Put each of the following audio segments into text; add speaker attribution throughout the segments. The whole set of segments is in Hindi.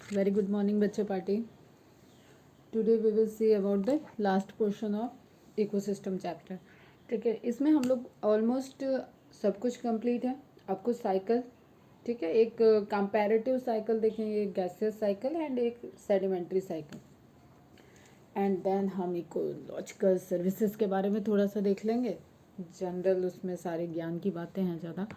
Speaker 1: Very good morning, बच्चे party. Today we will see about the last portion of ecosystem chapter. ठीक है, इसमें हम लोग ऑलमोस्ट सब कुछ कंप्लीट है. अब कुछ साइकिल, ठीक है, एक कंपैरेटिव साइकिल देखेंगे, एक गैसियस साइकिल एंड एक सेडिमेंट्री साइकिल. एंड देन हम इकोलॉजिकल सर्विसेज के बारे में थोड़ा सा देख लेंगे. जनरल उसमें सारे ज्ञान की बातें हैं ज़्यादा,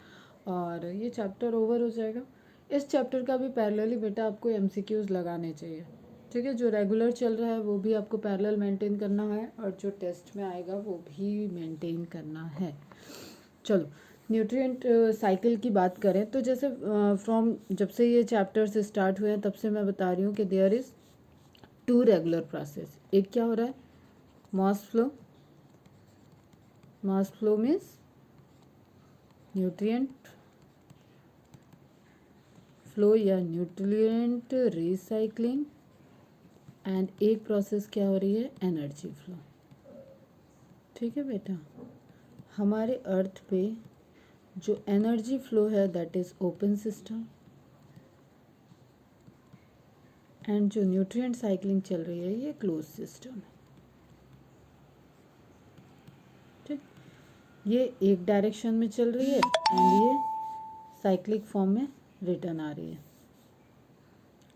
Speaker 1: और ये चैप्टर ओवर हो जाएगा. इस चैप्टर का भी पैरेलली बेटा आपको एमसीक्यूज लगाने चाहिए. ठीक है, जो रेगुलर चल रहा है वो भी आपको पैरेलल मेंटेन करना है, और जो टेस्ट में आएगा वो भी मेंटेन करना है. चलो, न्यूट्रिएंट साइकिल की बात करें तो जैसे फ्रॉम जब से ये चैप्टर्स स्टार्ट हुए हैं तब से मैं बता रही हूँ कि there is two regular process. एक क्या हो रहा है, mass flow. Mass flow means nutrient flow या न्यूट्रिएंट रिसाइकलिंग, एंड एक प्रोसेस क्या हो रही है, एनर्जी फ्लो. ठीक है बेटा, हमारे अर्थ पे जो एनर्जी फ्लो है that is open system, and जो न्यूट्रिएंट साइक्लिंग चल रही है ये क्लोज सिस्टम है. ठीक, ये एक डायरेक्शन में चल रही है एंड ये साइक्लिक फॉर्म में रिटर्न आ रही है.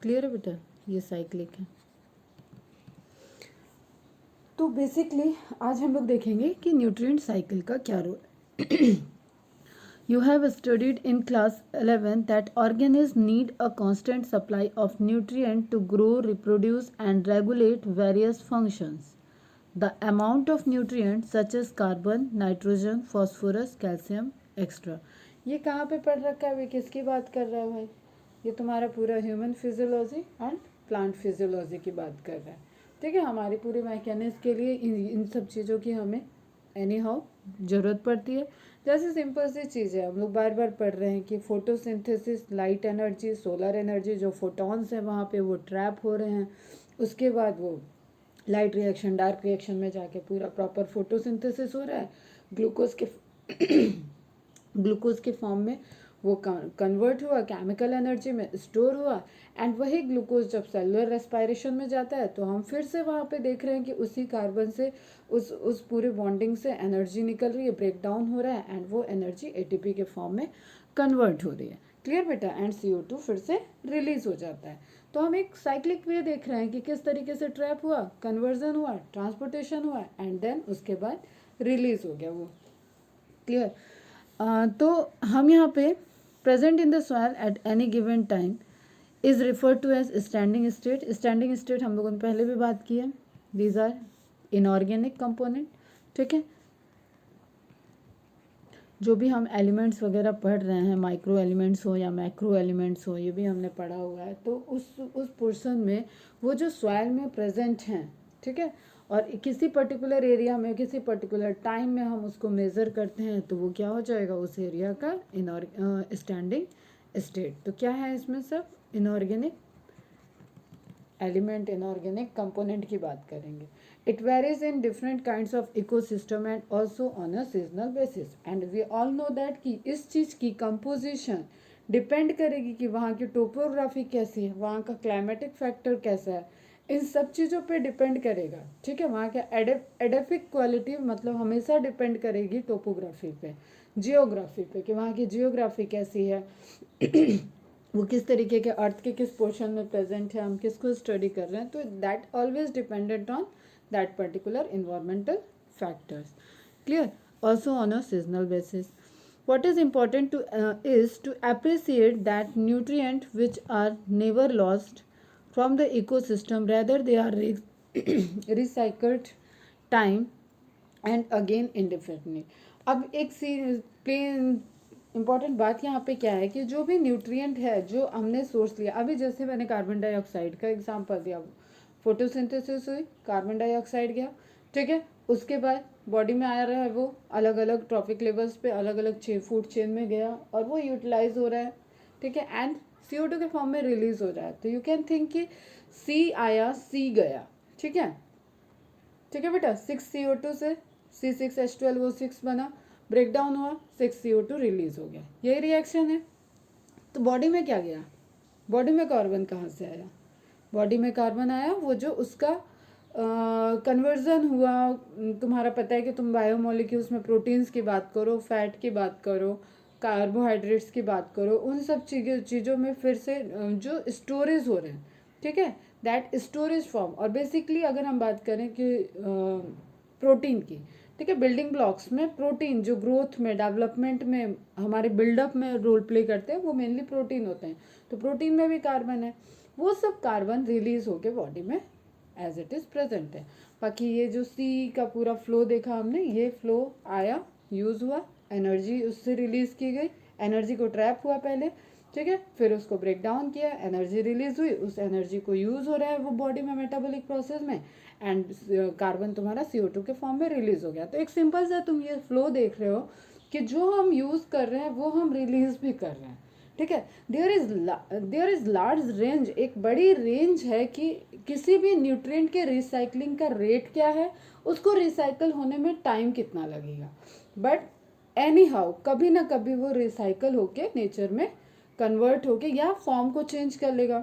Speaker 1: क्लियर है बेटा, ये साइक्लिक है. तो बेसिकली आज हम लोग देखेंगे कि न्यूट्रिएंट साइकिल का क्या रोल है. You have studied in class 11 that organisms need a constant supply of nutrient to grow, reproduce and regulate various functions. The amount of nutrients such as carbon, nitrogen, phosphorus, calcium, etc. ये कहाँ पे पढ़ रखा है भाई, किसकी बात कर रहा है भाई? ये तुम्हारा पूरा human physiology and plant physiology की बात कर रहा है. ठीक है, हमारी पूरे मैकेनिज्म के लिए इन सब चीज़ों की हमें एनी हाउ ज़रूरत पड़ती है. जैसे सिंपल सी चीज़ है, हम लोग बार बार पढ़ रहे हैं कि photosynthesis, light energy, solar energy, जो फोटॉन्स हैं वहाँ पे वो ट्रैप हो रहे हैं. उसके बाद वो लाइट रिएक्शन डार्क रिएक्शन में जाके पूरा प्रॉपर फोटोसिंथेसिस हो रहा है. ग्लूकोज के ग्लूकोज के फॉर्म में वो कन्वर्ट हुआ, केमिकल एनर्जी में स्टोर हुआ, एंड वही ग्लूकोज जब सेलुलर रेस्पायरेशन में जाता है तो हम फिर से वहाँ पे देख रहे हैं कि उसी कार्बन से उस पूरे बॉन्डिंग से एनर्जी निकल रही है, ब्रेक डाउन हो रहा है, एंड वो एनर्जी एटीपी के फॉर्म में कन्वर्ट हो रही है. क्लियर बेटा, एंड CO2 फिर से रिलीज हो जाता है. तो हम एक साइक्लिक वे देख रहे हैं कि किस तरीके से ट्रैप हुआ, कन्वर्जन हुआ, ट्रांसपोर्टेशन हुआ, एंड देन उसके बाद रिलीज हो गया वो. क्लियर. तो हम यहाँ पे present in the soil at any given time is referred to as standing state. Standing state हम लोगों ने पहले भी बात की है. These are inorganic component. ठीक है, जो भी हम एलिमेंट्स वगैरह पढ़ रहे हैं, माइक्रो एलिमेंट्स हो या मैक्रो एलिमेंट्स हो, ये भी हमने पढ़ा हुआ है. तो उस पोर्शन में वो जो सॉइल में प्रेजेंट हैं, ठीक है, और किसी पर्टिकुलर एरिया में किसी पर्टिकुलर टाइम में हम उसको मेज़र करते हैं तो वो क्या हो जाएगा, उस एरिया का स्टैंडिंग स्टेट. तो क्या है इसमें, सब इनऑर्गेनिक एलिमेंट, इनऑर्गेनिक कंपोनेंट की बात करेंगे. It varies in different kinds of ecosystem and also on a seasonal basis. And we all know that कि इस चीज़ की composition डिपेंड करेगी कि वहाँ की टोपोग्राफी कैसी है, वहाँ का क्लाइमेटिक फैक्टर कैसा है, इन सब चीज़ों पे डिपेंड करेगा. ठीक है, वहाँ का एडेफिक क्वालिटी मतलब हमेशा डिपेंड करेगी टोपोग्राफी पे, जियोग्राफी पे, कि वहाँ की जियोग्राफी कैसी है, वो किस तरीके के अर्थ के किस पोर्शन में प्रेजेंट है, हम किसको स्टडी कर रहे हैं. तो that always dependent on that particular environmental factors. Clear. Also on a seasonal basis, what is important is to appreciate that nutrient which are never lost from the ecosystem, rather they are recycled time and again indefinitely. अब एक प्लेन इम्पॉर्टेंट बात यहाँ पे क्या है कि जो भी न्यूट्रिएंट है जो हमने सोर्स लिया, अभी जैसे मैंने कार्बन डाइऑक्साइड का एग्जांपल दिया, फोटोसिंथेसिस हुई, कार्बन डाइऑक्साइड गया, ठीक है, उसके बाद बॉडी में आ रहा है, वो अलग अलग ट्रॉफिक लेवल्स पे अलग अलग फूड चेन में गया और वो यूटिलाइज हो रहा है. ठीक है, एंड CO2 के फॉर्म में रिलीज हो रहा है. तो यू कैन थिंक कि C आया, C गया. ठीक है, ठीक है बेटा, 6CO2 से C6H12 वो 6 बना, ब्रेक डाउन हुआ, 6CO2 रिलीज हो गया. यही रिएक्शन है. तो बॉडी में क्या गया, बॉडी में कार्बन कहाँ से आया, बॉडी में कार्बन आया, वो जो उसका कन्वर्जन हुआ, तुम्हारा पता है कि तुम बायोमोलिक्यूल्स में प्रोटीन्स की बात करो, फैट की बात करो, कार्बोहाइड्रेट्स की बात करो, उन सब चीज़ों में फिर से जो स्टोरेज हो रहे हैं, ठीक है, दैट स्टोरेज फॉर्म। और बेसिकली अगर हम बात करें कि प्रोटीन की, ठीक है, बिल्डिंग ब्लॉक्स में प्रोटीन जो ग्रोथ में, डेवलपमेंट में, हमारे बिल्डअप में रोल प्ले करते हैं, वो मेनली प्रोटीन होते हैं। तो प्रोटीन में भी कार्बन है, वो सब कार्बन रिलीज होके बॉडी में एज इट इज़ प्रेजेंट है। बाकी ये जो सी का पूरा फ्लो देखा हमने, ये फ्लो आया, यूज़ हुआ, एनर्जी उससे रिलीज़ की गई, एनर्जी को ट्रैप हुआ पहले, ठीक है, फिर उसको ब्रेक डाउन किया, एनर्जी रिलीज हुई, उस एनर्जी को यूज़ हो रहा है वो बॉडी में मेटाबॉलिक प्रोसेस में, एंड कार्बन तुम्हारा CO2 के फॉर्म में रिलीज हो गया। तो एक सिंपल सा तुम ये फ्लो देख रहे हो कि जो हम यूज़ कर रहे हैं वो हम रिलीज भी कर रहे हैं, ठीक है। देयर इज लार्ज रेंज, एक बड़ी रेंज है कि किसी भी न्यूट्रिएंट के रिसाइकलिंग का रेट क्या है, उसको रिसाइकल होने में टाइम कितना लगेगा, बट एनी हाउ कभी ना कभी वो रिसाइकल होके नेचर में कन्वर्ट होके या फॉर्म को चेंज कर लेगा।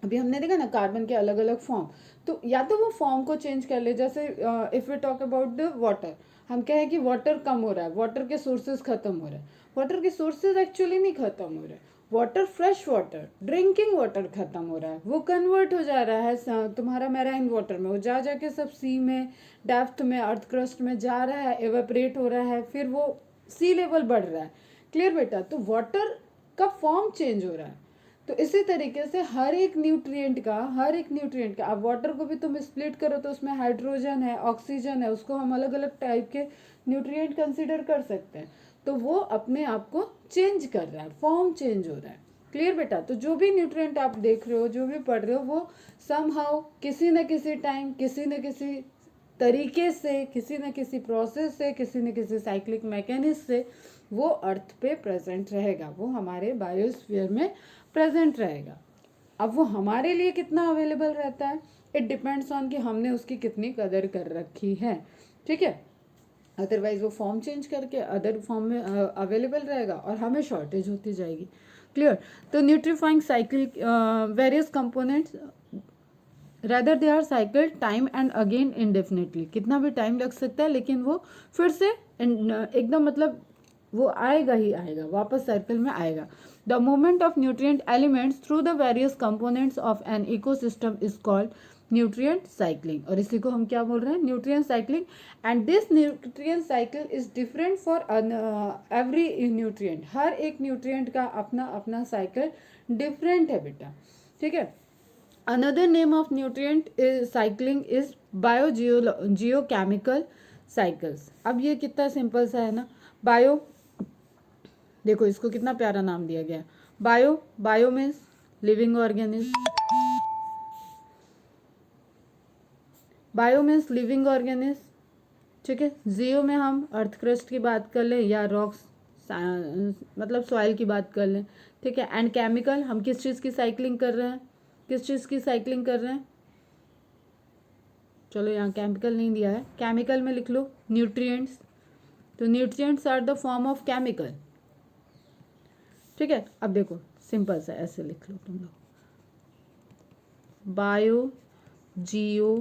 Speaker 1: अभी हमने देखा ना कार्बन के अलग अलग फॉर्म, तो या तो वो फॉर्म को चेंज कर ले, जैसे if we talk about the water, हम कहें कि वाटर कम हो रहा है, वाटर के सोर्सेज खत्म हो रहे हैं, वाटर के सोर्सेज एक्चुअली नहीं खत्म हो रहे, water, fresh water, drinking water खत्म हो रहा है, वो कन्वर्ट हो जा रहा है तुम्हारा मैराइन वाटर में, वो जा जाके सब सी में, डेप्थ में, अर्थ क्रस्ट में जा रहा है, एवेपरेट हो रहा है, फिर वो सी लेवल बढ़ रहा है। क्लियर बेटा? तो वाटर का फॉर्म चेंज हो रहा है। तो इसी तरीके से हर एक न्यूट्रिएंट का अब वाटर को भी तुम स्प्लिट करो तो उसमें हाइड्रोजन है, ऑक्सीजन है, उसको हम अलग अलग टाइप के न्यूट्रिएंट कंसीडर कर सकते हैं। तो वो अपने आप को चेंज कर रहा है, फॉर्म चेंज हो रहा है। क्लियर बेटा? तो जो भी न्यूट्रिएंट आप देख रहे हो, जो भी पढ़ रहे हो, वो समहाउ किसी न किसी टाइम, किसी न किसी तरीके से, किसी न किसी प्रोसेस से, किसी न किसी साइक्लिक मैकेनिज्म से वो अर्थ पे प्रेजेंट रहेगा, वो हमारे बायोस्फीयर में प्रेजेंट रहेगा। अब वो हमारे लिए कितना अवेलेबल रहता है, इट डिपेंड्स ऑन कि हमने उसकी कितनी कदर कर रखी है, ठीक है। अदरवाइज वो फॉर्म चेंज करके अदर फॉर्म में अवेलेबल रहेगा और हमें शॉर्टेज होती जाएगी। क्लियर? तो nutrifying cycle various components rather they are cycle time and again indefinitely, कितना भी टाइम लग सकता है लेकिन वो फिर से एकदम मतलब वो आएगा ही आएगा, वापस सर्कल में आएगा। The movement of nutrient elements through the various components of an ecosystem is called nutrient cycling, और इसी को हम क्या बोल रहे हैं? Nutrient cycling. And this nutrient cycle is different for every nutrient, हर एक न्यूट्रिएंट का अपना अपना साइकिल डिफरेंट है बेटा, ठीक है। Another name of nutrient cycling is biogeochemical cycles। अब ये कितना सिंपल सा है ना, बायो, देखो इसको कितना प्यारा नाम दिया गया, bio means living organism, bio means living organism, ठीक है। जियो में हम अर्थ क्रस्ट की बात कर लें या रॉक्स मतलब सॉइल की बात कर लें, ठीक है। एंड केमिकल, हम किस चीज़ की साइक्लिंग कर रहे हैं, किस चीज़ की साइक्लिंग कर रहे हैं? चलो यहाँ केमिकल नहीं दिया है, केमिकल में लिख लो न्यूट्रिएंट्स। तो nutrients are the form of chemical, ठीक है। अब देखो सिंपल सा ऐसे लिख लो तुम लोग, बायो जियो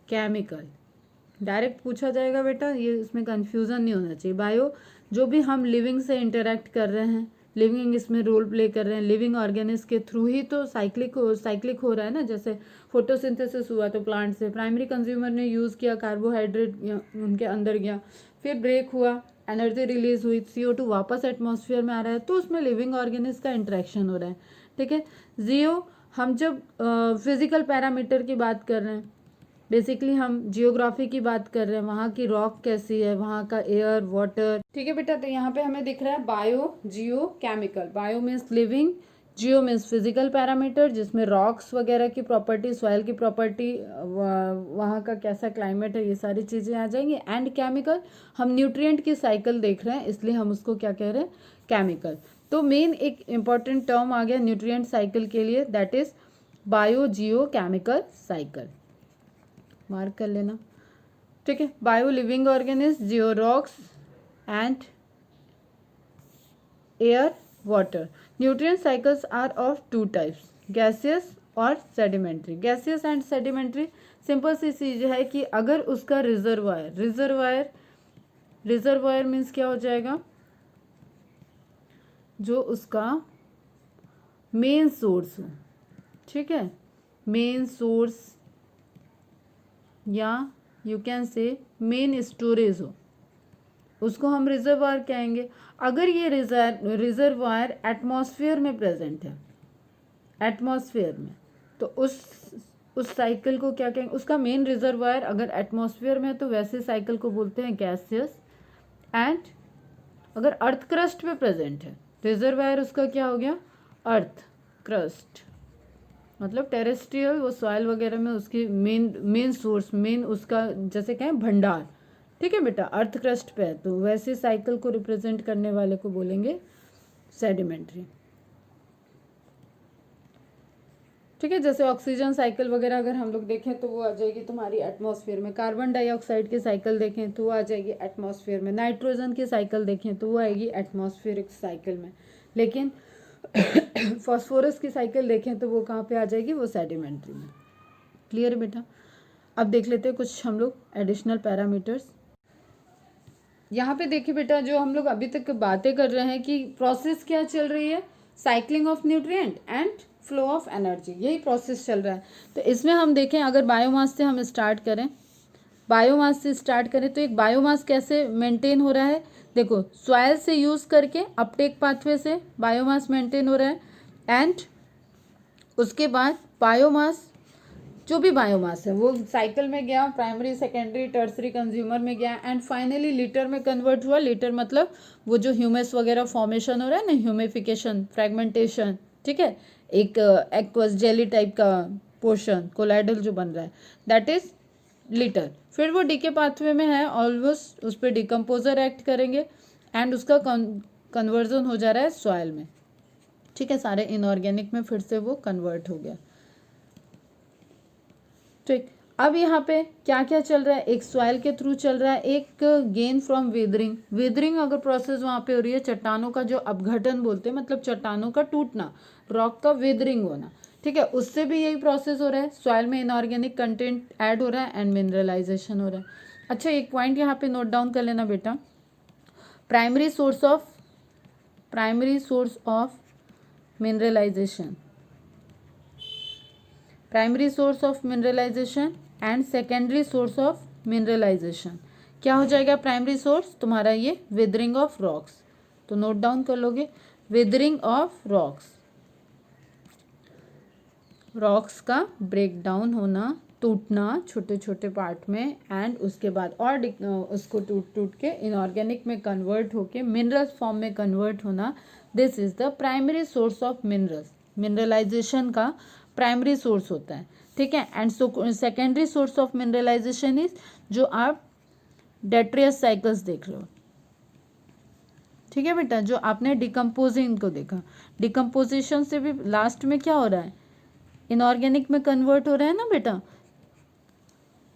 Speaker 1: केमिकल, डायरेक्ट पूछा जाएगा बेटा, ये इसमें कंफ्यूजन नहीं होना चाहिए। बायो जो भी हम लिविंग से इंटरेक्ट कर रहे हैं, लिविंग इसमें रोल प्ले कर रहे हैं, लिविंग ऑर्गेनिज्म के थ्रू ही तो साइक्लिक हो रहा है ना। जैसे फोटोसिंथेसिस हुआ तो प्लांट से प्राइमरी कंज्यूमर ने यूज़ किया, कार्बोहाइड्रेट उनके अंदर गया, फिर ब्रेक हुआ, एनर्जी रिलीज हुई, CO2 वापस एटमॉस्फेयर में आ रहा है, तो उसमें लिविंग ऑर्गेनिज्म का इंट्रैक्शन हो रहा है, ठीक है। जियो, हम जब फिजिकल पैरामीटर की बात कर रहे हैं, बेसिकली हम जियोग्राफी की बात कर रहे हैं, वहाँ की रॉक कैसी है, वहाँ का एयर, वाटर, ठीक है बेटा। तो यहाँ पे हमें दिख रहा है bio geo chemical, bio means living, geo means physical parameter जिसमें रॉक्स वगैरह की प्रॉपर्टी, सॉइल की प्रॉपर्टी, वहाँ का कैसा क्लाइमेट है, ये सारी चीज़ें आ जाएंगी। एंड केमिकल, हम न्यूट्रिएंट की साइकिल देख रहे हैं इसलिए हम उसको क्या कह रहे हैं? केमिकल। तो मेन एक इंपॉर्टेंट टर्म आ गया न्यूट्रिएंट साइकिल के लिए, that is bio geo chemical cycle, mark कर लेना, ठीक है। Bio living organism, geo rocks and air water. Nutrient cycles are of two types, gaseous और sedimentary. Gaseous and sedimentary simple सी चीज है कि अगर उसका रिजर्वायर मीन्स क्या हो जाएगा, जो उसका मेन सोर्स हो, ठीक है, मेन सोर्स या you can say main storage हो, उसको हम रिजर्वायर कहेंगे। अगर ये रिजर्वायर एटमॉस्फेयर में प्रेजेंट है, एटमॉस्फेयर में, तो उस साइकिल को क्या कहेंगे, उसका मेन रिजर्वायर अगर एटमॉस्फेयर में है तो वैसे साइकिल को बोलते हैं गैसियस। एंड अगर अर्थ क्रस्ट पे प्रेजेंट है, रिजर्वायर उसका क्या हो गया, अर्थ क्रस्ट, मतलब टेरेस्ट्रियल, वो सॉइल वगैरह में उसकी मेन सोर्स, मेन उसका जैसे कहें भंडार, ठीक है बेटा, अर्थ क्रस्ट पे है, तो वैसे साइकिल को रिप्रेजेंट करने वाले को बोलेंगे सेडिमेंट्री। ठीक है, जैसे ऑक्सीजन साइकिल वगैरह अगर हम लोग देखें तो वो आ जाएगी तुम्हारी एटमॉस्फेयर में, कार्बन डाइऑक्साइड की साइकिल देखें तो वो आ जाएगी एटमॉस्फेयर में, नाइट्रोजन की साइकिल देखें तो वो आएगी एटमॉस्फेरिक साइकिल में, लेकिन फॉस्फोरस की साइकिल देखें तो वो कहाँ पे आ जाएगी, वो सेडिमेंट्री में। क्लियर है बेटा। अब देख लेते हैं कुछ हम लोग एडिशनल पैरामीटर्स। यहाँ पे देखिए बेटा, जो हम लोग अभी तक बातें कर रहे हैं कि प्रोसेस क्या चल रही है, cycling of nutrient and flow of energy, यही प्रोसेस चल रहा है। तो इसमें हम देखें, अगर बायोमास से हम स्टार्ट करें, बायोमास से स्टार्ट करें तो एक बायोमास कैसे मेंटेन हो रहा है, देखो सॉइल से यूज़ करके अपटेक पाथवे से बायोमास मेंटेन हो रहा है। एंड उसके बाद बायोमास, जो भी बायोमास है वो साइकिल में गया, प्राइमरी सेकेंडरी टर्सरी कंज्यूमर में गया, एंड फाइनली लीटर में कन्वर्ट हुआ। लीटर मतलब वो जो ह्यूमस वगैरह फॉर्मेशन हो रहा है ना, ह्यूमिफिकेशन, फ्रेगमेंटेशन, ठीक है, एक एक्वस जेली टाइप का पोर्शन कोलाइडल जो बन रहा है, दैट इज लीटर। फिर वो डीके पाथवे में है, ऑलमोस्ट उस पर डिकम्पोजर एक्ट करेंगे एंड उसका कन्वर्जन हो जा रहा है सॉइल में, ठीक है, सारे इनऑर्गेनिक में फिर से वो कन्वर्ट हो गया। ठीक, अब यहाँ पे क्या क्या चल रहा है, एक सॉइल के थ्रू चल रहा है, एक गेन फ्रॉम वेदरिंग। वेदरिंग अगर प्रोसेस वहाँ पे हो रही है, चट्टानों का जो अपघटन बोलते हैं, मतलब चट्टानों का टूटना, रॉक का वेदरिंग होना, ठीक है, उससे भी यही प्रोसेस हो रहा है, सॉइल में इनऑर्गेनिक कंटेंट ऐड हो रहा है एंड मिनरलाइजेशन हो रहा है। अच्छा, एक पॉइंट यहाँ पे नोट डाउन कर लेना बेटा, primary source of mineralization, primary source of mineralization and secondary source of mineralization क्या हो जाएगा, प्राइमरी सोर्स तुम्हारा ये वेदरिंग ऑफ रॉक्स, तो नोट डाउन कर लोगे, वेदरिंग ऑफ रॉक्स, रॉक्स का ब्रेक डाउन होना, टूटना छोटे छोटे पार्ट में, एंड उसके बाद और उसको टूट टूट के इनऑर्गेनिक में कन्वर्ट होके मिनरल्स फॉर्म में कन्वर्ट होना, this is the primary source of minerals. Mineralization का प्राइमरी सोर्स होता है, ठीक है। And secondary source of mineralization is जो आप डेट्रियस साइकिल्स देख रहे हो, ठीक है बेटा, जो आपने डिकम्पोजिंग को देखा, डिकम्पोजिशन से भी लास्ट में क्या हो रहा है, इनऑर्गेनिक में कन्वर्ट हो रहा है ना बेटा,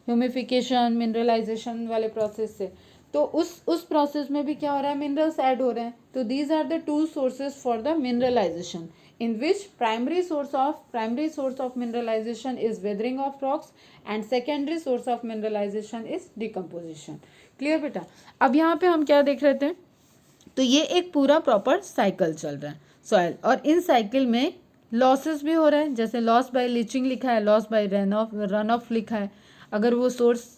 Speaker 1: ह्यूमिफिकेशन मिनरलाइजेशन वाले प्रोसेस से, तो उस प्रोसेस में भी क्या हो रहा है, मिनरल्स ऐड हो रहे हैं। तो these are the two sources for the mineralization, in which primary source of mineralization is weathering of rocks and secondary source of mineralization is decomposition। Clear बेटा। अब यहाँ पे हम क्या देख रहे थे, तो ये एक पूरा प्रॉपर साइकिल चल रहा है सॉइल, और इन साइकिल में लॉसेस भी हो रहा है, जैसे लॉस बाय लीचिंग लिखा है, लॉस बाय रन ऑफ लिखा है। अगर वो सोर्स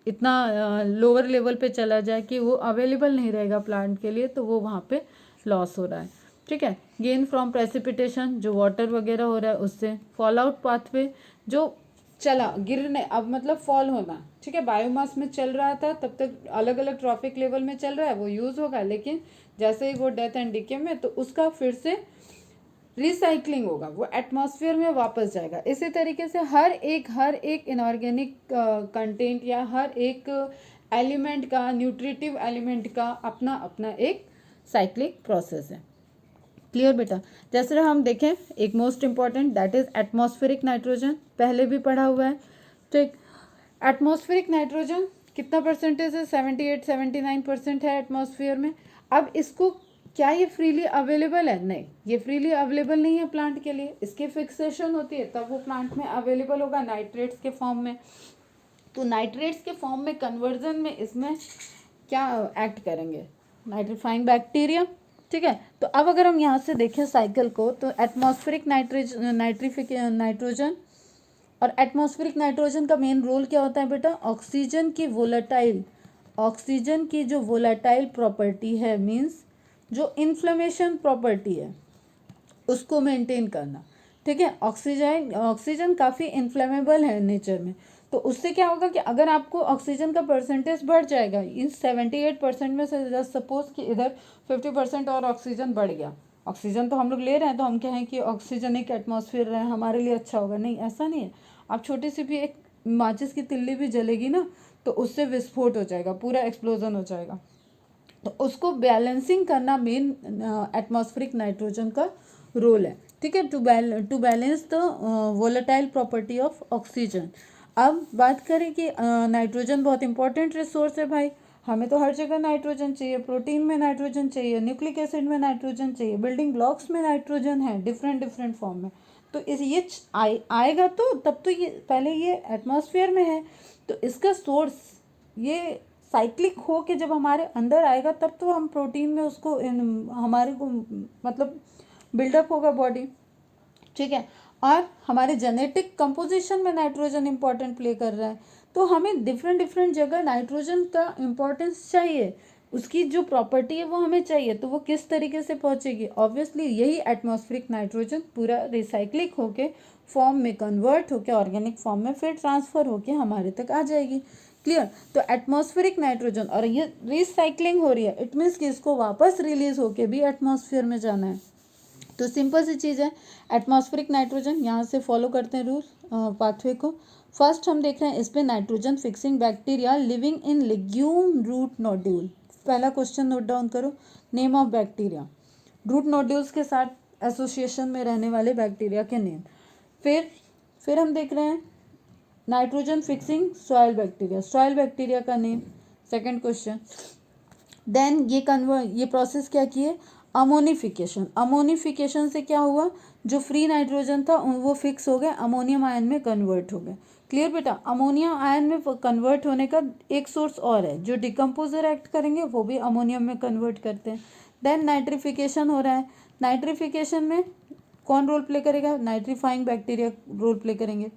Speaker 1: इतना लोअर लेवल पे चला जाए कि वो अवेलेबल नहीं रहेगा प्लांट के लिए, तो वो वहाँ पे लॉस हो रहा है, ठीक है। गेन फ्रॉम प्रेसिपिटेशन, जो वाटर वगैरह हो रहा है उससे, फॉल आउट पाथवे, जो चला गिरने, अब मतलब फॉल होना, ठीक है, बायोमास में चल रहा था तब तक अलग अलग ट्रॉफिक लेवल में चल रहा है, वो यूज होगा, लेकिन जैसे ही वो डेथ एंड डिके में, तो उसका फिर से रिसाइकलिंग होगा, वो एटमॉस्फेयर में वापस जाएगा। इसी तरीके से हर एक इनऑर्गेनिक कंटेंट या हर एक एलिमेंट का, न्यूट्रिटिव एलिमेंट का अपना अपना एक साइक्लिक प्रोसेस है। क्लियर बेटा। जैसे हम देखें, एक most important that is atmospheric nitrogen, पहले भी पढ़ा हुआ है। तो एक एटमॉस्फेरिक नाइट्रोजन कितना परसेंटेज है, 78-79% है एटमॉस्फेयर में। अब इसको क्या ये फ्रीली अवेलेबल है? नहीं, ये फ्रीली अवेलेबल नहीं है प्लांट के लिए, इसकी फिक्सेशन होती है तब वो प्लांट में अवेलेबल होगा नाइट्रेट्स के फॉर्म में। तो नाइट्रेट्स के फॉर्म में कन्वर्जन में इसमें क्या एक्ट करेंगे? Nitrifying bacteria. ठीक है, तो अब अगर हम यहाँ से देखें साइकिल को, तो एटमॉस्फेरिक नाइट्रोजन और एटमॉस्फेरिक नाइट्रोजन का मेन रोल क्या होता है बेटा? ऑक्सीजन की जो वोलेटाइल प्रॉपर्टी है, मीन्स जो इन्फ्लेमेशन प्रॉपर्टी है उसको मेंटेन करना। ठीक है, ऑक्सीजन काफ़ी इन्फ्लेमेबल है नेचर में, तो उससे क्या होगा कि अगर आपको ऑक्सीजन का परसेंटेज बढ़ जाएगा, इन 78% में से जस्ट सपोज कि इधर 50% और ऑक्सीजन बढ़ गया। ऑक्सीजन तो हम लोग ले रहे हैं, तो हम कहें कि ऑक्सीजन एक एटमॉस्फेयर है हमारे लिए अच्छा होगा, नहीं, ऐसा नहीं है। आप छोटी सी भी एक माचिस की तिल्ली भी जलेगी ना, तो उससे विस्फोट हो जाएगा, पूरा एक्सप्लोजन हो जाएगा। तो उसको बैलेंसिंग करना मेन एटमॉस्फेरिक नाइट्रोजन का रोल है। ठीक है, to balance the volatile property of oxygen. अब बात करें कि नाइट्रोजन बहुत इंपॉर्टेंट रिसोर्स है भाई, हमें तो हर जगह नाइट्रोजन चाहिए, प्रोटीन में नाइट्रोजन चाहिए, न्यूक्लिक एसिड में नाइट्रोजन चाहिए, बिल्डिंग ब्लॉक्स में नाइट्रोजन है डिफरेंट फॉर्म में। तो ये आएगा तो तब तो ये पहले ये एटमॉस्फेयर में है, तो इसका सोर्स ये साइक्लिक हो के जब हमारे अंदर आएगा तब तो हम प्रोटीन में उसको हमारे को मतलब बिल्डअप होगा बॉडी। ठीक है, और हमारे जेनेटिक कंपोजिशन में नाइट्रोजन इंपॉर्टेंट प्ले कर रहा है, तो हमें डिफरेंट जगह नाइट्रोजन का इम्पोर्टेंस चाहिए, उसकी जो प्रॉपर्टी है वो हमें चाहिए, तो वो किस तरीके से पहुंचेगी? ऑब्वियसली यही एटमॉस्फेरिक नाइट्रोजन पूरा रिसाइक्लिक होके फॉर्म में कन्वर्ट होके ऑर्गेनिक फॉर्म में फिर ट्रांसफर होके हमारे तक आ जाएगी। क्लियर? तो एटमॉस्फेरिक नाइट्रोजन और ये रिसाइक्लिंग हो रही है, इट मीन्स कि इसको वापस रिलीज होके भी एटमॉस्फेयर में जाना है। तो सिंपल सी चीज़ है, एटमॉस्फेरिक नाइट्रोजन यहाँ से फॉलो करते हैं रूल पाथवे को। फर्स्ट हम देख रहे हैं इस पे nitrogen fixing bacteria living in legume root nodule. पहला क्वेश्चन नोट डाउन करो, name of bacteria, root nodules के साथ एसोसिएशन में रहने वाले बैक्टीरिया के नेम। फिर हम देख रहे हैं नाइट्रोजन फिक्सिंग सॉइल बैक्टीरिया का नेम, सेकंड क्वेश्चन। देन ये प्रोसेस क्या किए? अमोनिफिकेशन से क्या हुआ? जो फ्री नाइट्रोजन था वो फिक्स हो गए, अमोनियम आयन में कन्वर्ट हो गए। क्लियर बेटा? अमोनियम आयन में कन्वर्ट होने का एक सोर्स और है, जो डिकम्पोजर एक्ट करेंगे वो भी अमोनियम में कन्वर्ट करते हैं। देन नाइट्रिफिकेशन हो रहा है, नाइट्रिफिकेशन में कौन रोल प्ले करेगा? नाइट्रीफाइंग बैक्टीरिया रोल प्ले करेंगे।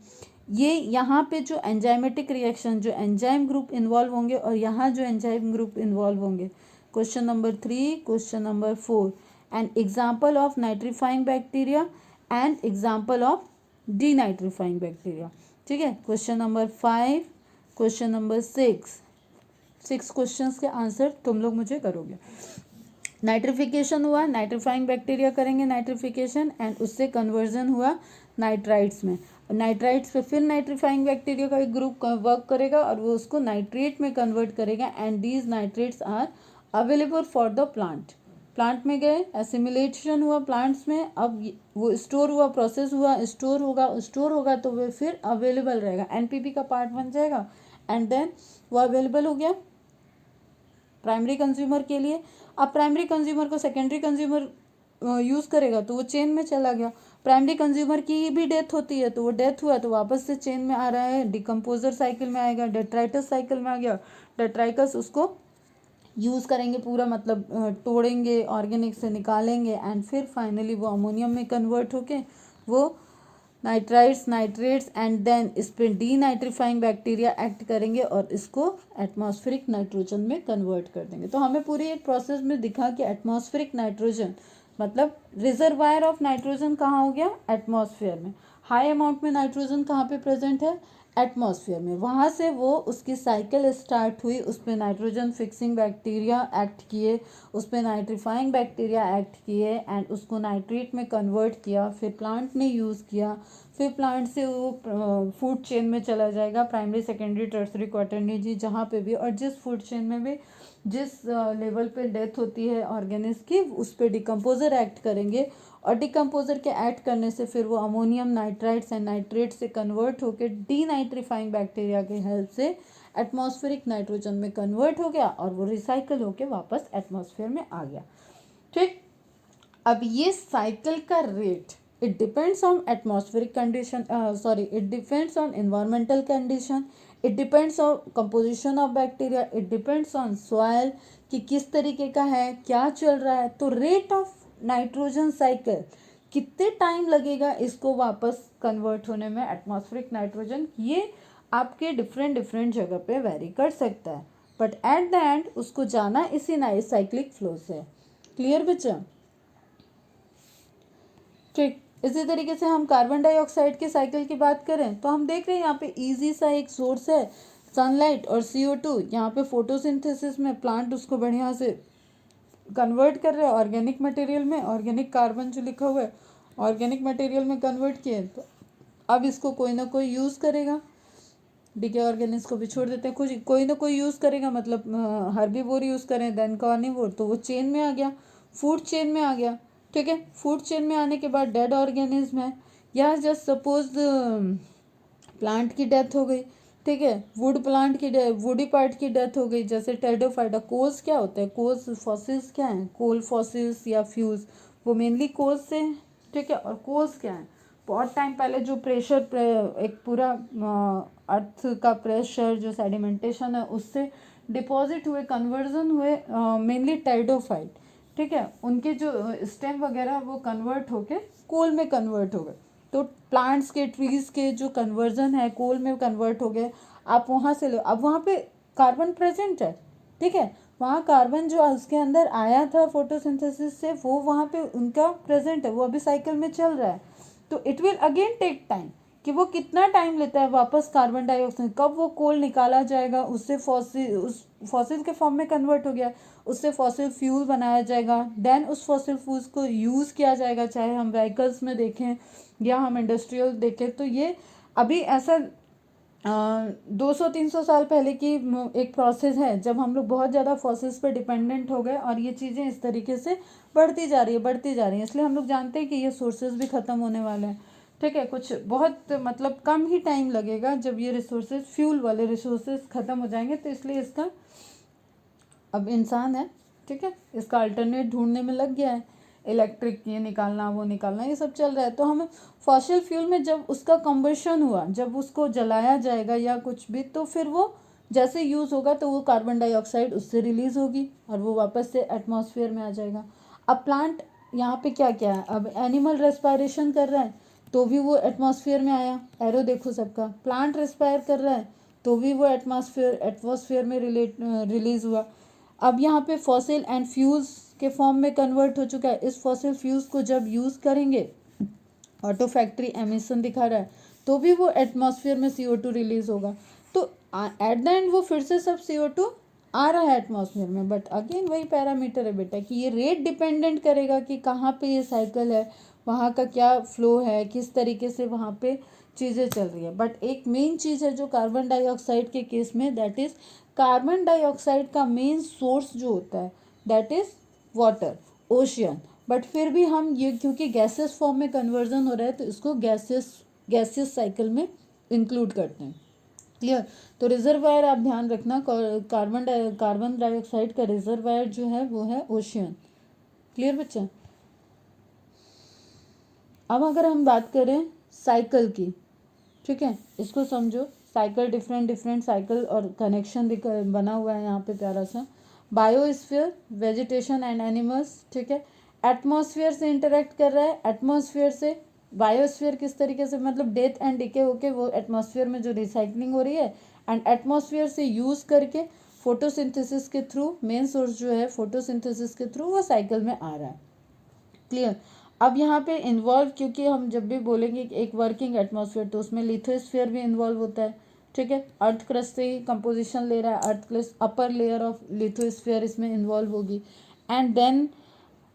Speaker 1: ये यहाँ पे जो एंजाइमेटिक रिएक्शन, जो एंजाइम ग्रुप इन्वॉल्व होंगे और यहाँ जो एंजाइम ग्रुप इन्वॉल्व होंगे। Question number 3, question number 4, and example of nitrifying bacteria and example of denitrifying bacteria. ठीक है, question number 5, question number 6 questions के आंसर तुम लोग मुझे करोगे। नाइट्रिफिकेशन हुआ, नाइट्रीफाइंग बैक्टीरिया करेंगे नाइट्रिफिकेशन, एंड उससे कन्वर्जन हुआ नाइट्राइट्स में। नाइट्राइट्स पे फिर नाइट्रीफाइंग बैक्टीरिया का एक ग्रुप वर्क करेगा और वो उसको नाइट्रेट में कन्वर्ट करेगा, and these nitrates are available for the plant में गए, एसिमिलेशन हुआ प्लांट्स में, अब वो स्टोर हुआ, प्रोसेस हुआ, स्टोर होगा तो वो फिर अवेलेबल रहेगा, एनपीपी का पार्ट बन जाएगा, एंड देन वो अवेलेबल हो गया प्राइमरी कंज्यूमर के लिए। अब प्राइमरी कंज्यूमर को सेकेंडरी कंज्यूमर यूज़ करेगा तो वो चेन में चला गया। प्राइमरी कंज्यूमर की भी डेथ होती है तो वो डेथ हुआ तो वापस से चेन में आ रहा है, डिकम्पोजर साइकिल में आएगा, डेट्राइटस साइकिल में आ गया, डेट्राइटस उसको यूज़ करेंगे पूरा, मतलब तोड़ेंगे, ऑर्गेनिक से निकालेंगे, एंड फिर फाइनली वो अमोनियम में कन्वर्ट होके वो नाइट्रेट्स एंड देन इस पर डीनाइट्रीफाइंग बैक्टीरिया एक्ट करेंगे और इसको एटमॉस्फेरिक नाइट्रोजन में कन्वर्ट कर देंगे। तो हमें पूरी एक प्रोसेस में दिखा कि एटमॉस्फेरिक नाइट्रोजन मतलब रिजर्वायर ऑफ नाइट्रोजन कहाँ हो गया? एटमॉस्फेयर में। हाई अमाउंट में नाइट्रोजन कहाँ पे प्रेजेंट है? एटमॉस्फेयर में। वहाँ से वो उसकी साइकिल स्टार्ट हुई, उस पर नाइट्रोजन फिक्सिंग बैक्टीरिया एक्ट किए, उस पर नाइट्रीफाइंग बैक्टीरिया एक्ट किए, एंड उसको नाइट्रेट में कन्वर्ट किया, फिर प्लांट ने यूज़ किया, फिर प्लांट से वो फूड चेन में चला जाएगा, प्राइमरी सेकेंडरी टर्सरी क्वाटरनरी जहाँ पे भी, और जिस फूड चेन में भी जिस लेवल पे डेथ होती है ऑर्गेनिज की, उस पर डिकम्पोजर एक्ट करेंगे, और डिकम्पोजर के एक्ट करने से फिर वो अमोनियम नाइट्राइट्स एंड नाइट्रेट से कन्वर्ट होकर डीनाइट्रीफाइंग बैक्टीरिया की हेल्प से एटमॉस्फेरिक नाइट्रोजन में कन्वर्ट हो गया और वो रिसाइकल होकर वापस एटमॉस्फेयर में आ गया। ठीक। अब ये साइकिल का rate, it depends on atmospheric condition, sorry, it depends on environmental condition, it depends on composition of bacteria, it depends on soil कि किस तरीके का है, क्या चल रहा है। तो रेट ऑफ नाइट्रोजन साइकिल, कितने टाइम लगेगा इसको वापस कन्वर्ट होने में एटमॉस्फेरिक नाइट्रोजन, ये आपके डिफरेंट डिफरेंट जगह पे वेरी कर सकता है, बट एट द एंड उसको जाना इसी साइक्लिक फ्लो से। क्लियर बच्चा? ठीक। इसी तरीके से हम कार्बन डाइऑक्साइड के साइकिल की बात करें तो हम देख रहे हैं यहाँ पे इजी सा एक सोर्स है सनलाइट और CO2। यहाँ पे फोटोसिंथेसिस में प्लांट उसको बढ़िया से कन्वर्ट कर रहे हैं ऑर्गेनिक मटेरियल में, ऑर्गेनिक कार्बन जो लिखा हुआ है ऑर्गेनिक मटेरियल में कन्वर्ट किए। तो अब इसको कोई ना कोई यूज़ करेगा, डीके ऑर्गेनिक्स को भी छोड़ देते हैं, कुछ कोई ना कोई यूज़ करेगा, मतलब हर्बीवोर यूज़ करें देन कार्निवोर, तो वो चेन में आ गया, फूड चेन में आ गया। ठीक है, फूड चेन में आने के बाद डेड ऑर्गेनिज्म है, या जस्ट सपोज प्लांट की डेथ हो गई। ठीक है, वुड प्लांट की वुडी पार्ट की डेथ हो गई, जैसे टेरिडोफाइटा। कोल्स क्या होता है, कोल्स फॉसिल्स क्या हैं, कोल फॉसिल्स या फ्यूज, वो मेनली कोल्स से। ठीक है, और कोल्स क्या है, बहुत टाइम पहले जो प्रेशर एक पूरा अर्थ का प्रेशर जो सेडिमेंटेशन है उससे डिपॉजिट हुए, कन्वर्जन हुए, मेनली टेरिडोफाइट। ठीक है, उनके जो स्टेम वगैरह वो कन्वर्ट होके कोल में कन्वर्ट हो गए। तो प्लांट्स के ट्रीज के जो कन्वर्जन है कोल में कन्वर्ट हो गए, आप वहाँ से लो। अब वहाँ पे कार्बन प्रेजेंट है। ठीक है, वहाँ कार्बन जो उसके अंदर आया था फोटोसिंथेसिस से वो वहाँ पे उनका प्रेजेंट है, वो अभी साइकिल में चल रहा है। तो it will again take time, कि वो कितना टाइम लेता है वापस कार्बन डाइऑक्साइड, कब वो कोल निकाला जाएगा, उससे फॉसिल, उस फॉसिल के फॉर्म में कन्वर्ट हो गया, उससे फॉसिल फ्यूल बनाया जाएगा, देन उस फॉसिल फ्यूल्स को यूज़ किया जाएगा, चाहे हम व्हीकल्स में देखें या हम इंडस्ट्रियल देखें। तो ये अभी ऐसा 200-300 साल पहले की एक प्रोसेस है जब हम लोग बहुत ज़्यादा फॉसिल्स पर डिपेंडेंट हो गए, और ये चीज़ें इस तरीके से बढ़ती जा रही है। इसलिए हम लोग जानते हैं कि ये सोर्सेज भी ख़त्म होने वाले हैं। ठीक है, कुछ बहुत मतलब कम ही टाइम लगेगा जब ये रिसोर्सेज, फ्यूल वाले रिसोर्सेज ख़त्म हो जाएंगे। तो इसलिए इसका अब इंसान है, ठीक है, इसका अल्टरनेट ढूंढने में लग गया है, इलेक्ट्रिक ये निकालना वो निकालना ये सब चल रहा है। तो हमें फॉसिल फ्यूल में जब उसका कंबशन हुआ, जब उसको जलाया जाएगा या कुछ भी, तो फिर वो जैसे यूज़ होगा तो वो कार्बन डाइऑक्साइड उससे रिलीज होगी और वो वापस से एटमॉस्फेयर में आ जाएगा। अब प्लांट यहाँ पे क्या क्या है, अब एनिमल रेस्पायरेशन कर रहा है तो भी वो एटमॉस्फेयर में आया, एरो देखो सबका, प्लांट रेस्पायर कर रहा है तो भी वो एटमॉस्फेयर में रिलीज हुआ। अब यहाँ पे फॉसिल एंड फ्यूल्स के फॉर्म में कन्वर्ट हो चुका है। इस फॉसिल फ्यूल्स को जब यूज़ करेंगे, ऑटो फैक्ट्री एमिशन दिखा रहा है, तो भी वो एटमॉस्फेयर में CO2 रिलीज होगा। तो एट द एंड वो फिर से सब CO2 आ रहा है एटमॉस्फेयर में। बट अगेन वही पैरामीटर है बेटा कि ये रेट डिपेंडेंट करेगा कि कहाँ पे ये साइकिल है, वहाँ का क्या फ्लो है, किस तरीके से वहाँ पे चीज़ें चल रही है। बट एक मेन चीज़ है जो कार्बन डाइऑक्साइड के केस में, दैट इज़ कार्बन डाइऑक्साइड का मेन सोर्स जो होता है that is water, ocean. But फिर भी हम ये क्योंकि गैसेस फॉर्म में कन्वर्जन हो रहा है तो इसको गैसियस साइकिल में इंक्लूड करते हैं। क्लियर? तो रिजर्वायर आप ध्यान रखना, कार्बन डाइऑक्साइड का रिजर्वायर जो है वो है ओशियन। क्लियर बच्चा? अब अगर हम बात करें साइकिल की, ठीक है, इसको समझो, साइकिल डिफरेंट साइकिल और कनेक्शन बना हुआ है यहाँ पे प्यारा सा। बायोस्फीयर, वेजिटेशन एंड एनिमल्स, ठीक है, एटमॉस्फेयर से इंटरेक्ट कर रहा है, एटमॉस्फेयर से बायोस्फीयर किस तरीके से, मतलब डेथ एंड डिके होके वो एटमॉस्फेयर में जो रिसाइकलिंग हो रही है, एंड एटमॉस्फेयर से यूज़ करके फोटोसिंथेसिस के थ्रू, मेन सोर्स जो है फोटोसिंथेसिस के थ्रू वो साइकिल में आ रहा है। क्लियर? अब यहाँ पे इन्वॉल्व, क्योंकि हम जब भी बोलेंगे कि एक वर्किंग एटमॉस्फेयर तो उसमें लिथोस्फीयर भी इन्वॉल्व होता है। ठीक है, अर्थ क्रस्ट से ही कंपोजिशन ले रहा है, earth crust upper layer of lithosphere इसमें इन्वॉल्व होगी। एंड देन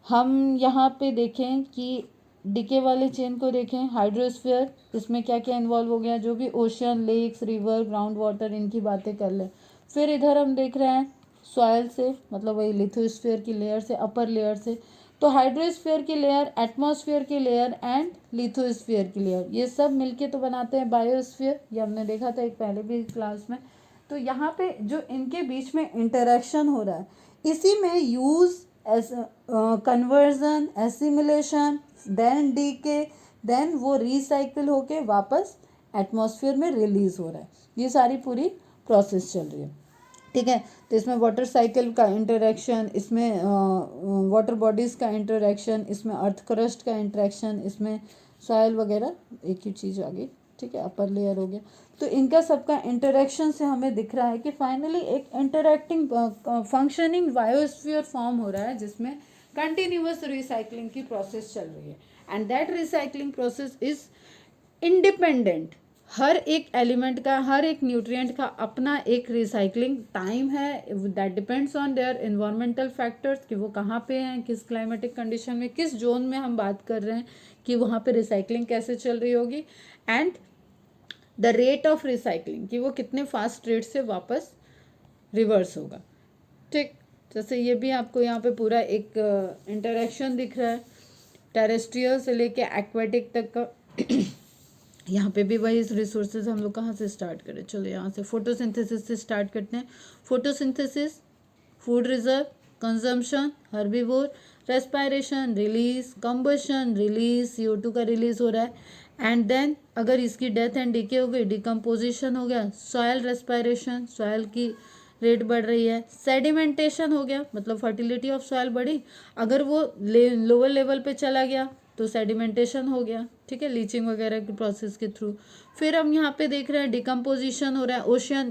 Speaker 1: हम यहाँ पे देखें कि डिके वाले चेन को देखें, हाइड्रोस्फीयर, इसमें क्या क्या इन्वॉल्व हो गया, जो भी ocean, lakes, river, ground water, इनकी बातें कर लें। फिर इधर हम देख रहे हैं सॉयल से, मतलब वही लिथोस्फीयर की लेयर से, अपर लेयर से। तो हाइड्रोस्फीयर की लेयर, एटमॉस्फेयर की लेयर एंड लिथोस्फीयर की लेयर, ये सब मिलके तो बनाते हैं बायोस्फीयर। ये हमने देखा था एक पहले भी क्लास में। तो यहाँ पे जो इनके बीच में इंटरेक्शन हो रहा है, इसी में use conversion, assimilation, then decay, then वो रिसाइकिल होके वापस एटमॉस्फेयर में रिलीज हो रहा है। ये सारी पूरी प्रोसेस चल रही है, ठीक है। तो इसमें वाटर साइकिल का इंटरेक्शन, इसमें वाटर बॉडीज़ का इंटरेक्शन, इसमें अर्थ क्रस्ट का इंटरेक्शन, इसमें सॉइल वगैरह, एक ही चीज़ आ गई, ठीक है, अपर लेयर हो गया। तो इनका सबका इंटरेक्शन से हमें दिख रहा है कि फाइनली एक इंटरेक्टिंग फंक्शनिंग बायोस्फीयर फॉर्म हो रहा है जिसमें कंटिन्यूअस रिसाइकलिंग की प्रोसेस चल रही है। And that recycling process is independent. हर एक एलिमेंट का, हर एक न्यूट्रिएंट का अपना एक रिसाइकलिंग टाइम है, that depends on their environmental factors, कि वो कहाँ पे हैं, किस क्लाइमेटिक कंडीशन में, किस जोन में हम बात कर रहे हैं कि वहाँ पे रिसाइकलिंग कैसे चल रही होगी, and the rate of recycling, कि वो कितने फास्ट रेट से वापस रिवर्स होगा, ठीक। जैसे ये भी आपको यहाँ पे पूरा एक इंटरेक्शन दिख रहा है टेरेस्ट्रियल से लेके एक्वेटिक तक का। यहाँ पे भी वही रिसोर्सेज हम लोग कहाँ से स्टार्ट करें, चलो यहाँ से फोटोसिंथेसिस से स्टार्ट करते हैं। Photosynthesis, food reserve, consumption, herbivore, respiration, release, combustion, release, CO2 का रिलीज हो रहा है, एंड देन अगर इसकी डेथ एंड डीके हो गई, डिकम्पोजिशन हो गया, सॉयल रेस्पायरेशन, सॉयल की रेट बढ़ रही है, सेडिमेंटेशन हो गया, मतलब फर्टिलिटी ऑफ सॉयल बढ़ी, अगर वो लोअर लेवल पे चला गया तो सेडिमेंटेशन हो गया, ठीक है, लीचिंग वगैरह की प्रोसेस के थ्रू। फिर हम यहाँ पे देख रहे हैं डिकम्पोजिशन हो रहा है,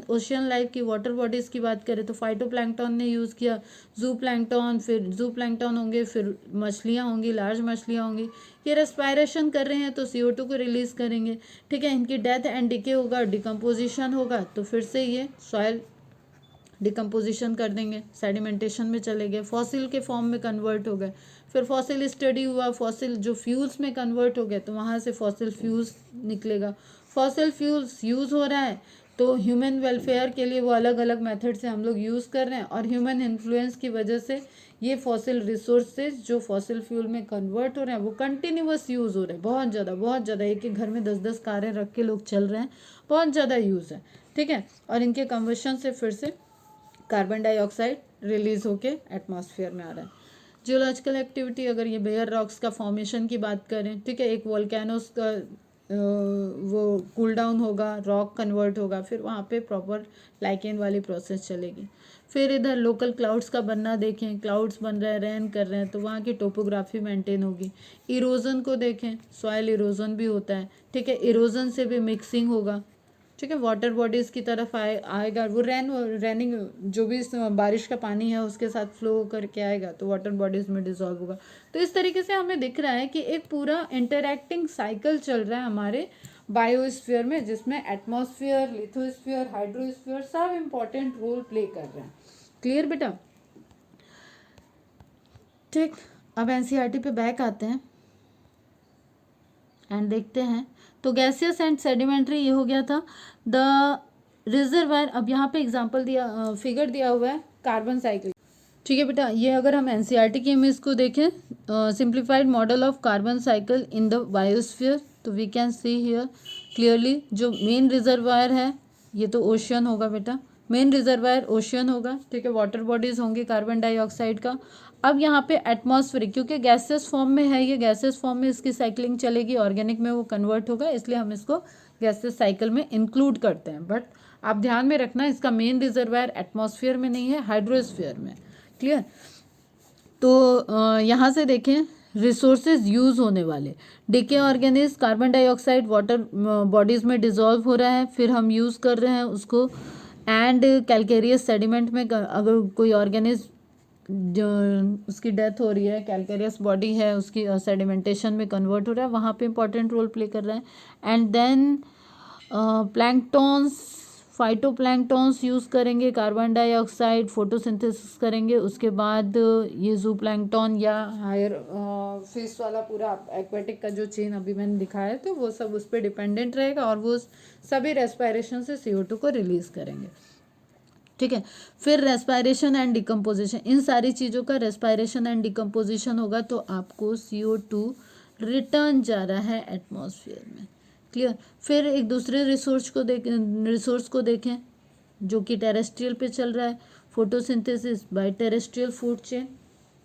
Speaker 1: ओशियन लाइफ की, वाटर बॉडीज़ की बात करें तो फाइटोप्लैंक्टन ने यूज़ किया, जू प्लैंक्टन, फिर जू प्लैंक्टन होंगे, फिर मछलियाँ होंगी, लार्ज मछलियाँ होंगी, ये रेस्पायरेशन कर रहे हैं तो CO2 को रिलीज़ करेंगे, ठीक है। इनकी डेथ एंड डिके होगा, डिकम्पोजिशन होगा तो फिर से ये सॉयल डिकम्पोजिशन कर देंगे, सेडिमेंटेशन में चले गए, फॉसिल के फॉर्म में कन्वर्ट हो गए, फिर फॉसिल स्टडी हुआ, फॉसिल जो फ्यूल्स में कन्वर्ट हो गए तो वहाँ से फॉसिल फ्यूल्स निकलेगा। फॉसिल फ्यूल्स यूज़ हो रहा है तो ह्यूमन वेलफेयर के लिए वो अलग अलग मेथड से हम लोग यूज़ कर रहे हैं, और ह्यूमन इन्फ्लुएंस की वजह से ये फॉसिल रिसोर्सेज जो फॉसिल फ्यूल में कन्वर्ट हो रहे हैं वो कंटिन्यूअस यूज़ हो रहे हैं, बहुत ज़्यादा, एक एक घर में 10-10 कारें रख के लोग चल रहे हैं, बहुत ज़्यादा यूज़ है, ठीक है। और इनके कन्वर्शन से फिर से कार्बन डाइऑक्साइड रिलीज होके एटमॉस्फेयर में आ रहा है। जियोलॉजिकल एक्टिविटी, अगर ये बेयर रॉक्स का फॉर्मेशन की बात करें, ठीक है, एक वोल्केनोस का वो कूल डाउन होगा, रॉक कन्वर्ट होगा, फिर वहाँ पे प्रॉपर लाइकेन वाली प्रोसेस चलेगी। फिर इधर लोकल क्लाउड्स का बनना देखें, क्लाउड्स बन रहे हैं, रेन कर रहे हैं तो वहाँ की टोपोग्राफी मेंटेन होगी। इरोजन को देखें, सॉइल इरोजन भी होता है, ठीक है, इरोजन से भी मिक्सिंग होगा, ठीक है, वाटर बॉडीज़ की तरफ आएगा, वो रेनिंग जो भी बारिश का पानी है उसके साथ फ्लो करके आएगा तो वाटर बॉडीज़ में डिजॉल्व होगा। तो इस तरीके से हमें दिख रहा है कि एक पूरा इंटरैक्टिंग साइकिल चल रहा है हमारे बायोस्फीयर में, जिसमें एटमॉस्फेयर, लिथोस्फीयर, हाइड्रोस्फीयर सब इम्पॉर्टेंट रोल प्ले कर रहे हैं। क्लियर बेटा, ठीक। अब NCERT पे बैक आते हैं एंड देखते हैं। तो गैसियस एंड सेडिमेंट्री ये हो गया था। द रिजर्वायर, अब यहाँ पे एग्जांपल दिया, फिगर दिया हुआ है कार्बन साइकिल, ठीक है बेटा। ये अगर हम NCERT की इमेज को देखें, simplified model of carbon cycle in the biosphere, तो we can see here clearly जो मेन रिजर्वायर है ये तो ओशियन होगा बेटा, मेन रिजर्वायर ओशियन होगा, ठीक है, वाटर बॉडीज होंगे कार्बन डाइऑक्साइड का। अब यहाँ पे एटमॉस्फेरिक, क्योंकि गैसेस फॉर्म में है, ये गैसेस फॉर्म में इसकी साइकिलिंग चलेगी, ऑर्गेनिक में वो कन्वर्ट होगा, इसलिए हम इसको गैसेस साइकिल में इंक्लूड करते हैं। बट आप ध्यान में रखना इसका मेन रिजर्वायर एटमॉस्फेयर में नहीं है, हाइड्रोस्फीयर में। क्लियर। तो यहाँ से देखें रिसोर्सेज यूज़ होने वाले, decay organisms, carbon dioxide water bodies में डिजॉल्व हो रहा है, फिर हम यूज़ कर रहे हैं उसको, एंड कैलकेरियस सेडिमेंट में अगर कोई ऑर्गेनिज जो उसकी डेथ हो रही है, कैलकेरियस बॉडी है, उसकी सेडिमेंटेशन में कन्वर्ट हो रहा है, वहाँ पे इंपॉर्टेंट रोल प्ले कर रहा है। And then planktons, phytoplanktons use करेंगे, कार्बन डाइऑक्साइड फोटोसिंथेसिस करेंगे, उसके बाद ये जू प्लैंक्टॉन या हायर फिश वाला पूरा एक्वेटिक का जो चेन अभी मैंने दिखाया है तो वो सब उस पर डिपेंडेंट रहेगा, और वो सभी रेस्पायरेशन से CO2 को रिलीज़ करेंगे, ठीक है। फिर रेस्पायरेशन एंड डिकम्पोजिशन, इन सारी चीज़ों का रेस्पायरेशन एंड डिकम्पोजिशन होगा तो आपको CO2 रिटर्न जा रहा है एटमॉस्फेयर में। क्लियर। फिर एक दूसरे रिसोर्स को देखें जो कि टेरेस्ट्रियल पे चल रहा है, photosynthesis by terrestrial food chain,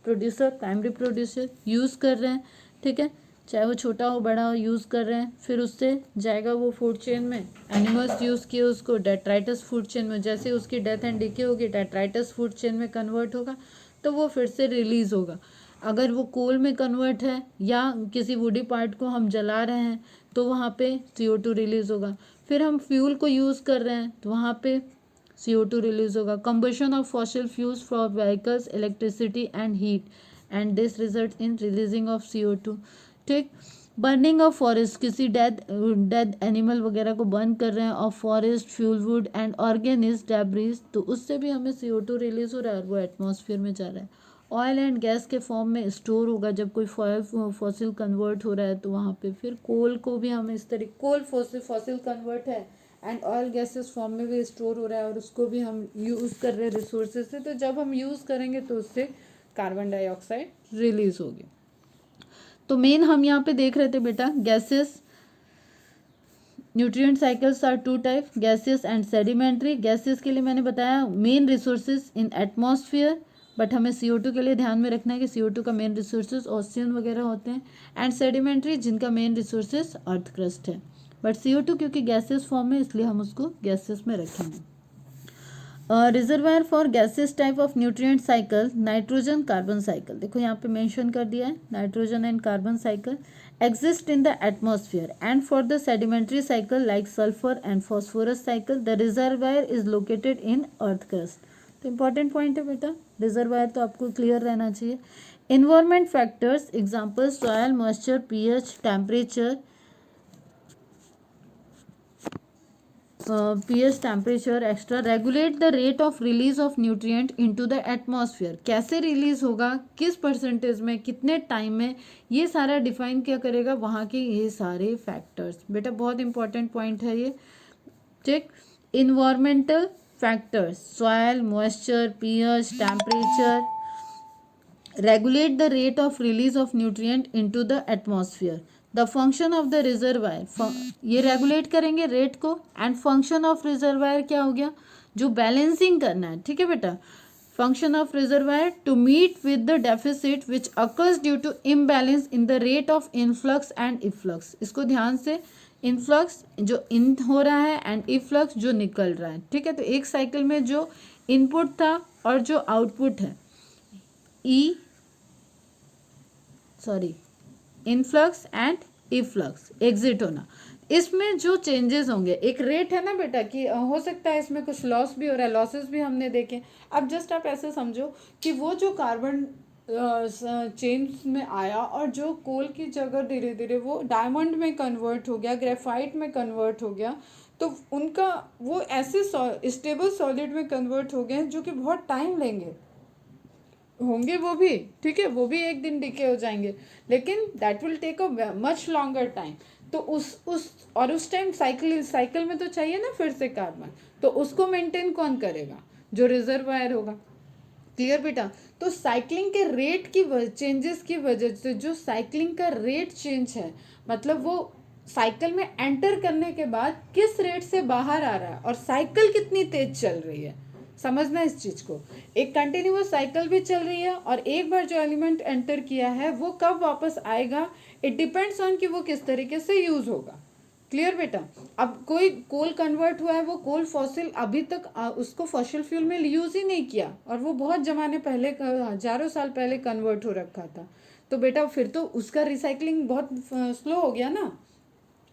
Speaker 1: producer, primary producer use कर रहे हैं, ठीक है, चाहे वो छोटा हो बड़ा हो यूज़ कर रहे हैं, फिर उससे जाएगा वो फूड चेन में, एनिमल्स यूज़ किए उसको डेट्राइटस फूड चेन में, जैसे उसकी डेथ एंड डिके होगी डेट्राइटस फूड चेन में कन्वर्ट होगा, तो वो फिर से रिलीज़ होगा। अगर वो कोल में कन्वर्ट है या किसी वुडी पार्ट को हम जला रहे हैं तो वहाँ पे CO2 रिलीज़ होगा। फिर हम फ्यूल को यूज़ कर रहे हैं तो वहाँ पे CO2 रिलीज़ होगा। Combustion of fossil fuels for vehicles, electricity and heat, and this result in releasing of CO2, ठीक। बर्निंग ऑफ फॉरेस्ट, किसी डेड एनिमल वगैरह को बर्न कर रहे हैं, of forest, fuel wood and organic debris, तो उससे भी हमें CO2 रिलीज हो रहा है और वो एटमॉस्फेयर में जा रहा है। ऑयल एंड गैस के फॉर्म में स्टोर होगा, जब कोई फॉसिल कन्वर्ट हो रहा है तो वहाँ पे फिर कोल को भी हमें इस तरीके, कोल फॉसिल कन्वर्ट है एंड ऑयल गैसेस फॉर्म में भी स्टोर हो रहा है और उसको भी हम यूज़ कर रहे हैं रिसोर्सेज से, तो जब हम यूज़ करेंगे तो उससे कार्बन डाइऑक्साइड रिलीज होगी। तो मेन हम यहाँ पे देख रहे थे बेटा gases, nutrient cycles are 2 type, gases and sedimentary. Gases के लिए मैंने बताया main resources in atmosphere, but हमें CO2 के लिए ध्यान में रखना है कि CO2 का मेन रिसोर्सेज ओशियन वगैरह होते हैं, एंड सेडिमेंट्री जिनका मेन रिसोर्सेज अर्थ क्रस्ट है, बट CO2 क्योंकि गैसेस फॉर्म में इसलिए हम उसको गैसेस में रखेंगे। Reservoir for gases type of nutrient cycle, nitrogen carbon cycle, देखो यहाँ पे मेंशन कर दिया है nitrogen and carbon cycle exist in the atmosphere, and for the sedimentary cycle like sulfur and phosphorus cycle the reservoir is located in earth crust। तो important point है बेटा, reservoir तो आपको clear रहना चाहिए। environment factors example soil moisture pH temperature, pH temperature extra, regulate the rate of release of nutrient into the atmosphere, कैसे रिलीज होगा, किस परसेंटेज में, कितने टाइम में, ये सारा डिफाइन क्या करेगा, वहाँ के ये सारे फैक्टर्स। बेटा बहुत इंपॉर्टेंट पॉइंट है ये, ठीक। Environmental factors, soil moisture pH temperature, regulate the rate of release of nutrient into the atmosphere. The function of the reservoir, ये रेगुलेट करेंगे रेट को, एंड फंक्शन ऑफ रिजर्वायर क्या हो गया, जो बैलेंसिंग करना है, ठीक है बेटा। Function of reservoir to meet with the deficit which occurs due to imbalance in the rate of influx and efflux, इसको ध्यान से, इनफ्लक्स जो इन हो रहा है एंड इफ्लक्स जो निकल रहा है, ठीक है। तो एक साइकिल में जो इनपुट था और जो आउटपुट है, इनफ्लक्स एंड इफ्लक्स, एग्जिट होना, इसमें जो चेंजेस होंगे, एक रेट है ना बेटा कि हो सकता है इसमें कुछ लॉस भी हो रहा है, लॉसेस भी हमने देखे। अब जस्ट आप ऐसे समझो कि वो जो कार्बन चेन में आया और जो कोल की जगह धीरे धीरे वो डायमंड में कन्वर्ट हो गया, ग्रेफाइट में कन्वर्ट हो गया, तो उनका वो ऐसे स्टेबल सॉलिड में कन्वर्ट हो गए जो कि बहुत टाइम लेंगे होंगे वो भी, ठीक है, वो भी एक दिन डिके हो जाएंगे, लेकिन that will take a much longer time. तो उस टाइम साइकिल में तो चाहिए ना फिर से कार्बन, तो उसको मेंटेन कौन करेगा, जो रिजर्वायर होगा। क्लियर बेटा। तो साइक्लिंग के रेट की चेंजेस की वजह से जो साइक्लिंग का रेट चेंज है, मतलब वो साइकिल में एंटर करने के बाद किस रेट से बाहर आ रहा है और साइकिल कितनी तेज चल रही है, समझना इस चीज को। एक कंटिन्यूअस साइकिल भी चल रही है और एक बार जो एलिमेंट एंटर किया है वो कब वापस आएगा, इट डिपेंड्स ऑन कि वो किस तरीके से यूज होगा। क्लियर बेटा। अब कोई कोल कन्वर्ट हुआ है, वो कोल फॉसिल अभी तक उसको फॉसिल फ्यूल में यूज ही नहीं किया और वो बहुत जमाने पहले, हजारों साल पहले कन्वर्ट हो रखा था, तो बेटा फिर तो उसका रिसाइकलिंग बहुत स्लो हो गया ना।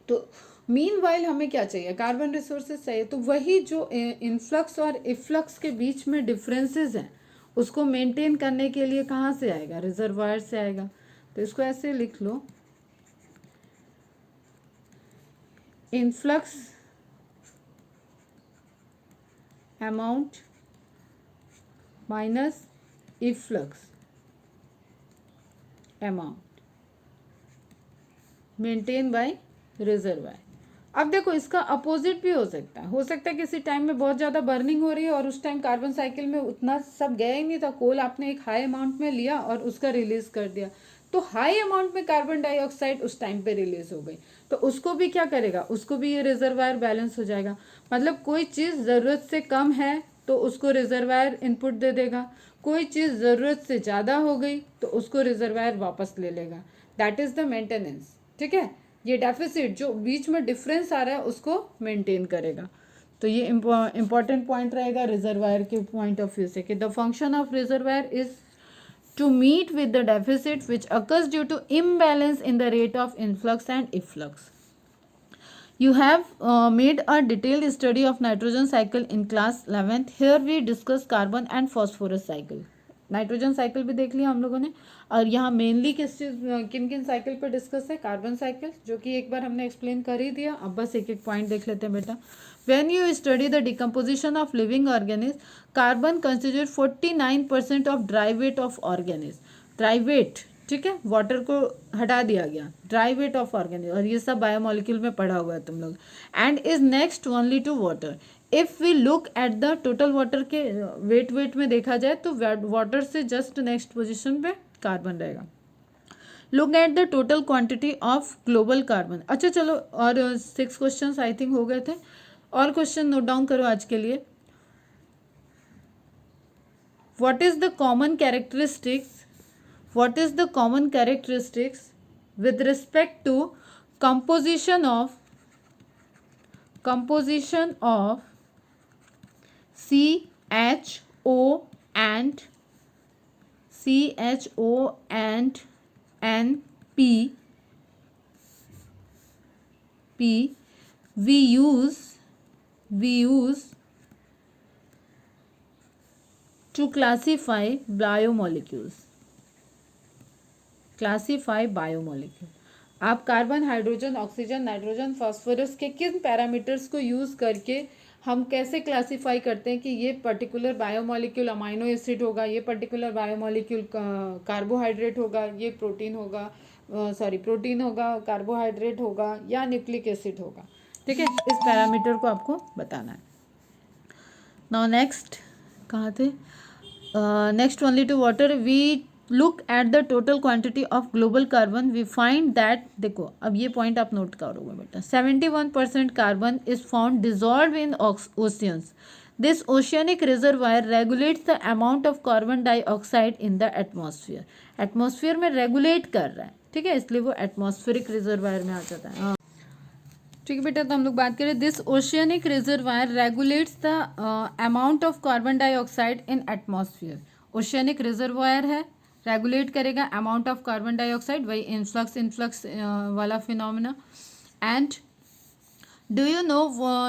Speaker 1: तो मीन वाइल हमें क्या चाहिए, कार्बन रिसोर्सेज चाहिए। तो वही जो इनफ्लक्स और इफ्लक्स के बीच में डिफरेंसेस हैं उसको मेंटेन करने के लिए कहाँ से आएगा, रिजर्वायर से आएगा। तो इसको ऐसे लिख लो, influx amount minus efflux amount maintain by reservoir. अब देखो इसका अपोजिट भी हो सकता है किसी टाइम में बहुत ज़्यादा बर्निंग हो रही है और उस टाइम कार्बन साइकिल में उतना सब गया ही नहीं था, कोल आपने एक हाई अमाउंट में लिया और उसका रिलीज कर दिया, तो हाई अमाउंट में कार्बन डाइऑक्साइड उस टाइम पे रिलीज हो गई, तो उसको भी क्या करेगा, उसको भी ये रिजर्वायर बैलेंस हो जाएगा। मतलब कोई चीज़ ज़रूरत से कम है तो उसको रिजर्वायर इनपुट दे देगा, कोई चीज़ ज़रूरत से ज़्यादा हो गई तो उसको रिजर्वायर वापस ले लेगा, दैट इज़ द मेंटेनेंस। ठीक है, ये डेफिसिट जो बीच में डिफरेंस आ रहा है उसको मेंटेन करेगा। तो ये इंपॉर्टेंट पॉइंट रहेगा रिजर्वायर के पॉइंट ऑफ व्यू से कि the function of reservoir is to meet with the deficit which occurs due to imbalance in the rate of influx and efflux. You have made a detailed study of nitrogen cycle in class 11th. Here we discuss carbon and phosphorus cycle. Nitrogen cycle भी देख लिया हम लोगों ने, और यहाँ मेनली किस चीज किन किन साइकिल पर डिस्कस है, कार्बन साइकिल, जो कि एक बार हमने एक्सप्लेन कर ही दिया। अब बस एक एक पॉइंट देख लेते हैं बेटा। When you study the decomposition of living organisms, carbon constitutes 49% of dry weight of organisms. Dry weight, ठीक है, वाटर को हटा दिया गया, ड्राई वेट ऑफ ऑर्गेनिज्म, और ये सब बायोमोलिक्यूल में पढ़ा हुआ है तुम लोग, and is next only to water. If we look at the total water के वेट में देखा जाए तो वाटर से जस्ट नेक्स्ट पोजीशन पे कार्बन रहेगा। Look at the total quantity of global carbon. अच्छा चलो, और 6 क्वेश्चन आई थिंक हो गए थे, और क्वेश्चन नोट डाउन करो आज के लिए। What is the common characteristics with respect to composition of CHO and NP we use to classify biomolecules. आप carbon, hydrogen, oxygen, nitrogen, phosphorus के किन पैरामीटर्स को यूज़ करके हम कैसे क्लासीफाई करते हैं कि ये पर्टिकुलर बायोमोलिक्यूल अमाइनो एसिड होगा, ये पर्टिकुलर बायोमोलिक्यूल कार्बोहाइड्रेट होगा, ये प्रोटीन होगा, कार्बोहाइड्रेट होगा या न्यूक्लिक एसिड होगा। ठीक है, इस पैरामीटर को आपको बताना है। नाउ नेक्स्ट कहाँ थे? Next only to water we look at the total quantity of global carbon, we find that, देखो अब ये पॉइंट आप नोट करोगे बेटा, 71% carbon is found dissolved in oceans. This oceanic reservoir regulates the amount of carbon dioxide in the atmosphere. Atmosphere में रेगुलेट कर रहा है, ठीक है, इसलिए वो एटमॉस्फेरिक रिजर्वायर में आ जाता है। ठीक है बेटा, तो हम लोग बात करें, this oceanic reservoir regulates the amount of carbon dioxide in atmosphere. Oceanic reservoir है, रेगुलेट करेगा अमाउंट ऑफ कार्बन डाइऑक्साइड, वही इनफ्लक्स वाला phenomena. And do you know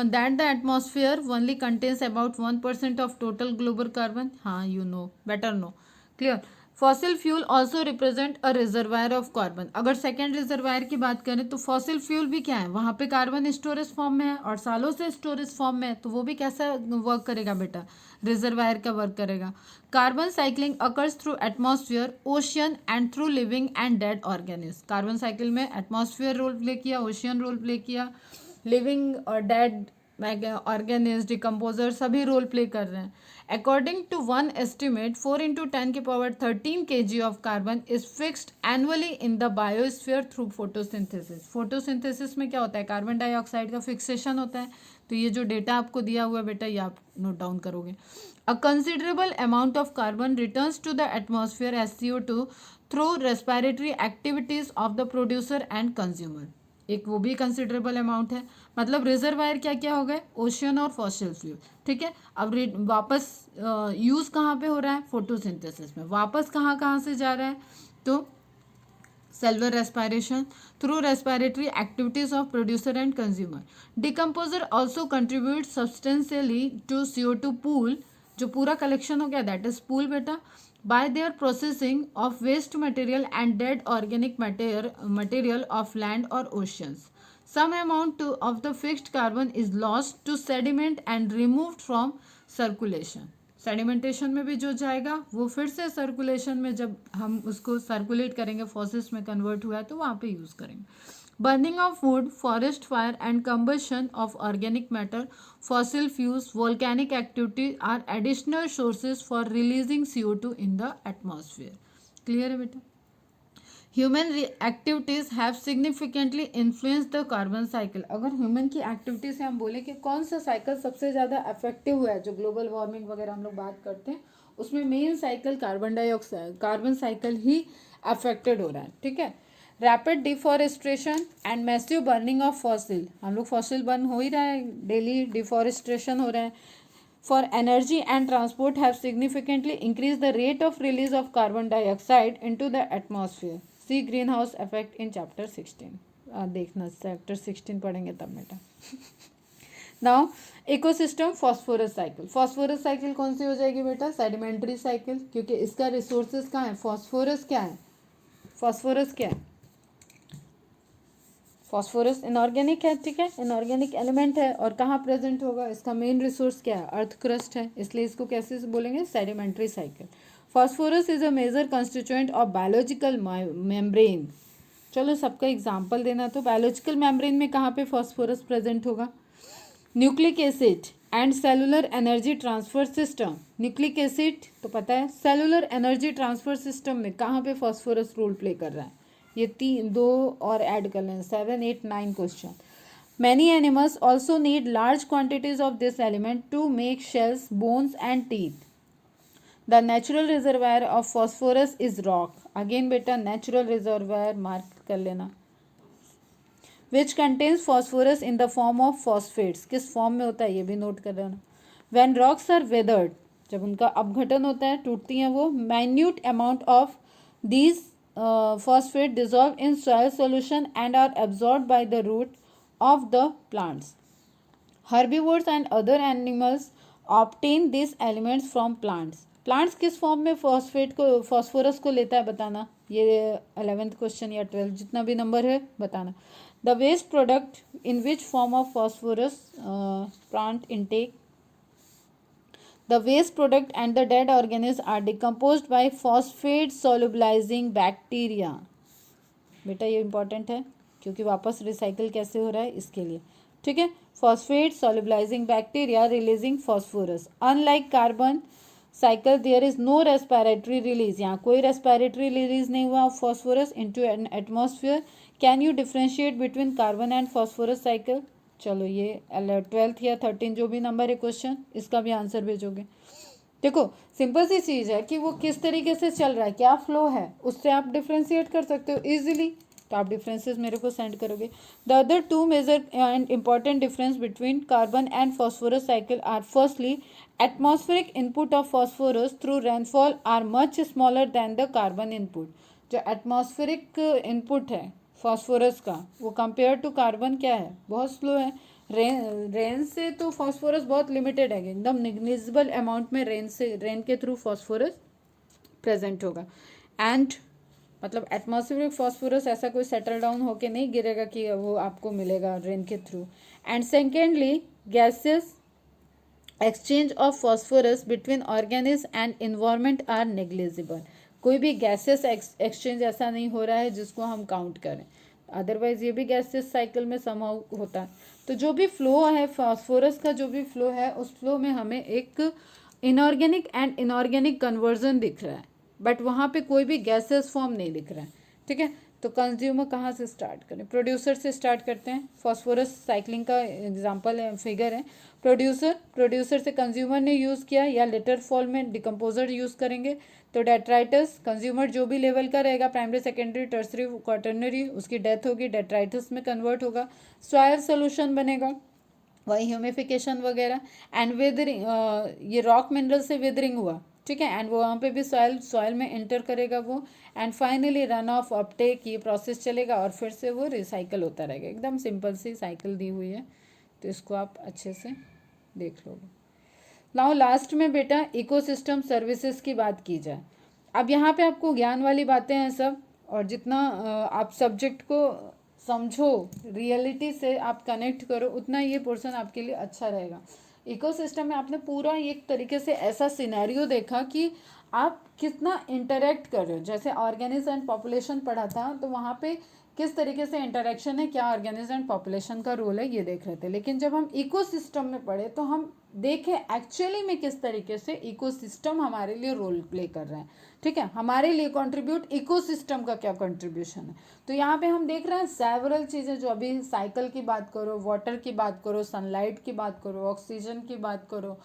Speaker 1: that the atmosphere only contains about 1% of total global carbon? हाँ, you know, better know, clear. Fossil fuel also represent a reservoir of carbon. अगर सेकेंड रिजर्वायर की बात करें तो फॉसिल फ्यूल भी क्या है, वहाँ पे कार्बन स्टोरेज फॉर्म में है और सालों से स्टोरेज फॉर्म में है, तो वो भी कैसा वर्क करेगा बेटा, रिजर्वायर का वर्क करेगा। Carbon cycling occurs through atmosphere, ocean and through living and dead organism. Carbon cycle में एटमॉस्फेयर रोल प्ले किया, ओशियन रोल प्ले किया, लिविंग और डेड ऑर्गेनिज्म, डिकम्पोजर सभी रोल प्ले कर रहे हैं। According to one estimate, 4 into 10 की power 13 kg of carbon is fixed annually in the biosphere through photosynthesis. Photosynthesis में क्या होता है, कार्बन डाइऑक्साइड का फिक्सेशन होता है। तो ये जो डेटा आपको दिया हुआ है बेटा, ये आप नोट डाउन करोगे। A considerable amount of carbon returns to the atmosphere as CO2 through respiratory activities of the producer and consumer. एक वो भी कंसिडरेबल अमाउंट है। मतलब रिजर्वायर क्या क्या हो गए, ओशियन और फॉसिल फ्यूल। ठीक है, अब वापस यूज़ कहाँ पे हो रहा है, फोटोसिंथेसिस में। वापस कहाँ कहाँ से जा रहा है, तो cellular respiration through respiratory activities of producer and consumer. Decomposer also contribute substantially to CO2 pool, जो पूरा कलेक्शन हो गया दैट इज पूल बेटा, by their processing of waste material and dead organic material of land or oceans. Some amount of the fixed carbon is lost to sediment and removed from circulation. Sedimentation में भी जो जाएगा वो फिर से सर्कुलेशन में, जब हम उसको सर्कुलेट करेंगे, फॉसिल्स में कन्वर्ट हुआ है तो वहाँ पे यूज़ करेंगे। Burning of wood, forest fire and combustion of organic matter, fossil fuels, volcanic activity are additional sources for releasing CO2 in the atmosphere. Clear है बेटा? Human activities have significantly influenced the carbon cycle. अगर ह्यूमन की एक्टिविटी से हम बोले कि कौन सा साइकिल सबसे ज़्यादा इफेक्टिव हुआ है, जो ग्लोबल वार्मिंग वगैरह हम लोग बात करते हैं उसमें main cycle carbon dioxide carbon cycle ही अफेक्टेड हो रहा है, ठीक है। Rapid deforestation and massive burning of fossil, हम लोग फॉसिल बर्न हो ही रहा है, डेली डिफॉरेस्ट्रेशन हो रहा है, for energy and transport have significantly increase the rate of release of carbon dioxide into the atmosphere. See greenhouse effect in chapter 16। देखना चैप्टर 16 पढ़ेंगे तब बेटा। Now ecosystem phosphorus cycle, phosphorus cycle कौन सी हो जाएगी बेटा? सेडिमेंट्री साइकिल, क्योंकि इसका रिसोर्सेज कहाँ है? फॉस्फोरस क्या है? फॉस्फोरस क्या है? फॉस्फोरस इनऑर्गेनिक है, ठीक है, इनऑर्गेनिक एलिमेंट है, और कहाँ प्रेजेंट होगा? इसका मेन रिसोर्स क्या है? अर्थ क्रस्ट है, इसलिए इसको कैसे बोलेंगे? Sedimentary cycle. Phosphorus is a major constituent of biological membrane. चलो सबका एग्जाम्पल देना, तो बायोलॉजिकल मेम्ब्रेन में कहाँ पे फॉस्फोरस प्रेजेंट होगा? Nucleic acid and cellular energy transfer system. Nucleic acid तो पता है, सेलुलर एनर्जी ट्रांसफर सिस्टम में कहाँ पे फॉस्फोरस रोल प्ले कर रहा है? ये दो और ऐड कर लें, 7, 8, 9 question. Many animals also need large quantities of this element to make shells, bones and teeth. The natural reservoir of phosphorus is rock. Again बेटा नेचुरल रिजर्वायर मार्क कर लेना। Which contains phosphorus in the form of phosphates, किस फॉर्म में होता है ये भी नोट कर लेना। व्हेन रॉक्स आर वेदर्ड, जब उनका अपघटन होता है, टूटती हैं वो, minute amount of these phosphate dissolve in soil solution and are absorbed by the root of the plants. Herbivores and other animals obtain these elements from plants. Plants किस फॉर्म में फॉस्फोरस को लेता है बताना, ये 11th क्वेश्चन या 12th जितना भी नंबर है बताना। The waste product in which form of phosphorus plant intake. The waste product and the dead organisms are decomposed by phosphate solubilizing bacteria. बेटा ये इंपॉर्टेंट है क्योंकि वापस रिसाइकिल कैसे हो रहा है इसके लिए, ठीक है। Phosphate solubilizing bacteria releasing phosphorus. Unlike carbon cycle there is no respiratory release. यहाँ कोई respiratory release नहीं हुआ phosphorus into an atmosphere. Can you differentiate between carbon and phosphorus cycle? चलो ये 12th या 13 जो भी नंबर है क्वेश्चन, इसका भी आंसर भेजोगे। देखो सिंपल सी चीज़ है कि वो किस तरीके से चल रहा है, क्या फ्लो है, उससे आप डिफ्रेंशिएट कर सकते हो इजीली। तो आप डिफरेंसेस मेरे को सेंड करोगे। The other two major and important difference between carbon and phosphorus cycle are firstly atmospheric input of phosphorus through rainfall are much smaller than the carbon input. जो एटमॉस्फेरिक इनपुट है फॉस्फोरस का वो कंपेयर टू कार्बन क्या है, बहुत स्लो है। रेन से तो फॉस्फोरस बहुत लिमिटेड है, एकदम निग्लिजिबल अमाउंट में रेन के थ्रू फॉस्फोरस प्रेजेंट होगा। एंड मतलब एटमॉस्फेरिक फॉस्फोरस ऐसा कोई सेटल डाउन होके नहीं गिरेगा कि वो आपको मिलेगा रेन के थ्रू। And secondly gases exchange of phosphorus between organism and environment are negligible. कोई भी गैसेस एक्सचेंज ऐसा नहीं हो रहा है जिसको हम काउंट करें, अदरवाइज ये भी गैसेस साइकिल में समहाउ होता है। तो जो भी फ्लो है फॉस्फोरस का, जो भी फ्लो है उस फ्लो में हमें एक इनऑर्गेनिक एंड इनऑर्गेनिक कन्वर्जन दिख रहा है, बट वहाँ पे कोई भी गैसेस फॉर्म नहीं दिख रहा है, ठीक है। तो कंज्यूमर कहाँ से स्टार्ट करें? प्रोड्यूसर से स्टार्ट करते हैं। फॉस्फोरस साइक्लिंग का एग्जांपल है, फिगर है। प्रोड्यूसर से कंज्यूमर ने यूज़ किया या लेटर फॉल में डिकम्पोजर यूज़ करेंगे। तो डेट्राइटस, कंज्यूमर जो भी लेवल का रहेगा, प्राइमरी सेकेंडरी टर्सरी क्वाटरनरी, उसकी डेथ होगी, डेट्राइटस में कन्वर्ट होगा, सॉयल सोल्यूशन बनेगा, वही ह्यूमिफिकेशन वगैरह। एंड वेदरिंग, ये रॉक मिनरल से वेदरिंग हुआ, ठीक है, एंड वो वहाँ पे भी सॉयल में एंटर करेगा वो। And finally run of Uptake, ये प्रोसेस चलेगा और फिर से वो रिसाइकल होता रहेगा। एकदम सिंपल सी साइकिल दी हुई है, तो इसको आप अच्छे से देख लोगे। नाउ लास्ट में बेटा इकोसिस्टम सर्विसेज की बात की जाए। अब यहाँ पे आपको ज्ञान वाली बातें हैं सब, और जितना आप सब्जेक्ट को समझो, रियलिटी से आप कनेक्ट करो, उतना ये पोर्शन आपके लिए अच्छा रहेगा। इकोसिस्टम में आपने पूरा एक तरीके से ऐसा सिनेरियो देखा कि आप कितना इंटरेक्ट कर रहे हो। जैसे ऑर्गेनिज्म एंड पॉपुलेशन पढ़ा था, तो वहाँ पे किस तरीके से इंटरेक्शन है, क्या ऑर्गेनिज्म एंड पॉपुलेशन का रोल है, ये देख रहे थे। लेकिन जब हम इकोसिस्टम में पढ़े तो हम देखें एक्चुअली में किस तरीके से इकोसिस्टम हमारे लिए रोल प्ले कर रहे हैं, ठीक है। हमारे लिए कंट्रीब्यूट इकोसिस्टम का क्या कंट्रीब्यूशन है। तो यहाँ पे हम देख रहे हैं सेवरल चीज़ें, जो अभी साइकिल की बात करो, वाटर की बात करो, सनलाइट की बात करो, ऑक्सीजन की बात करो,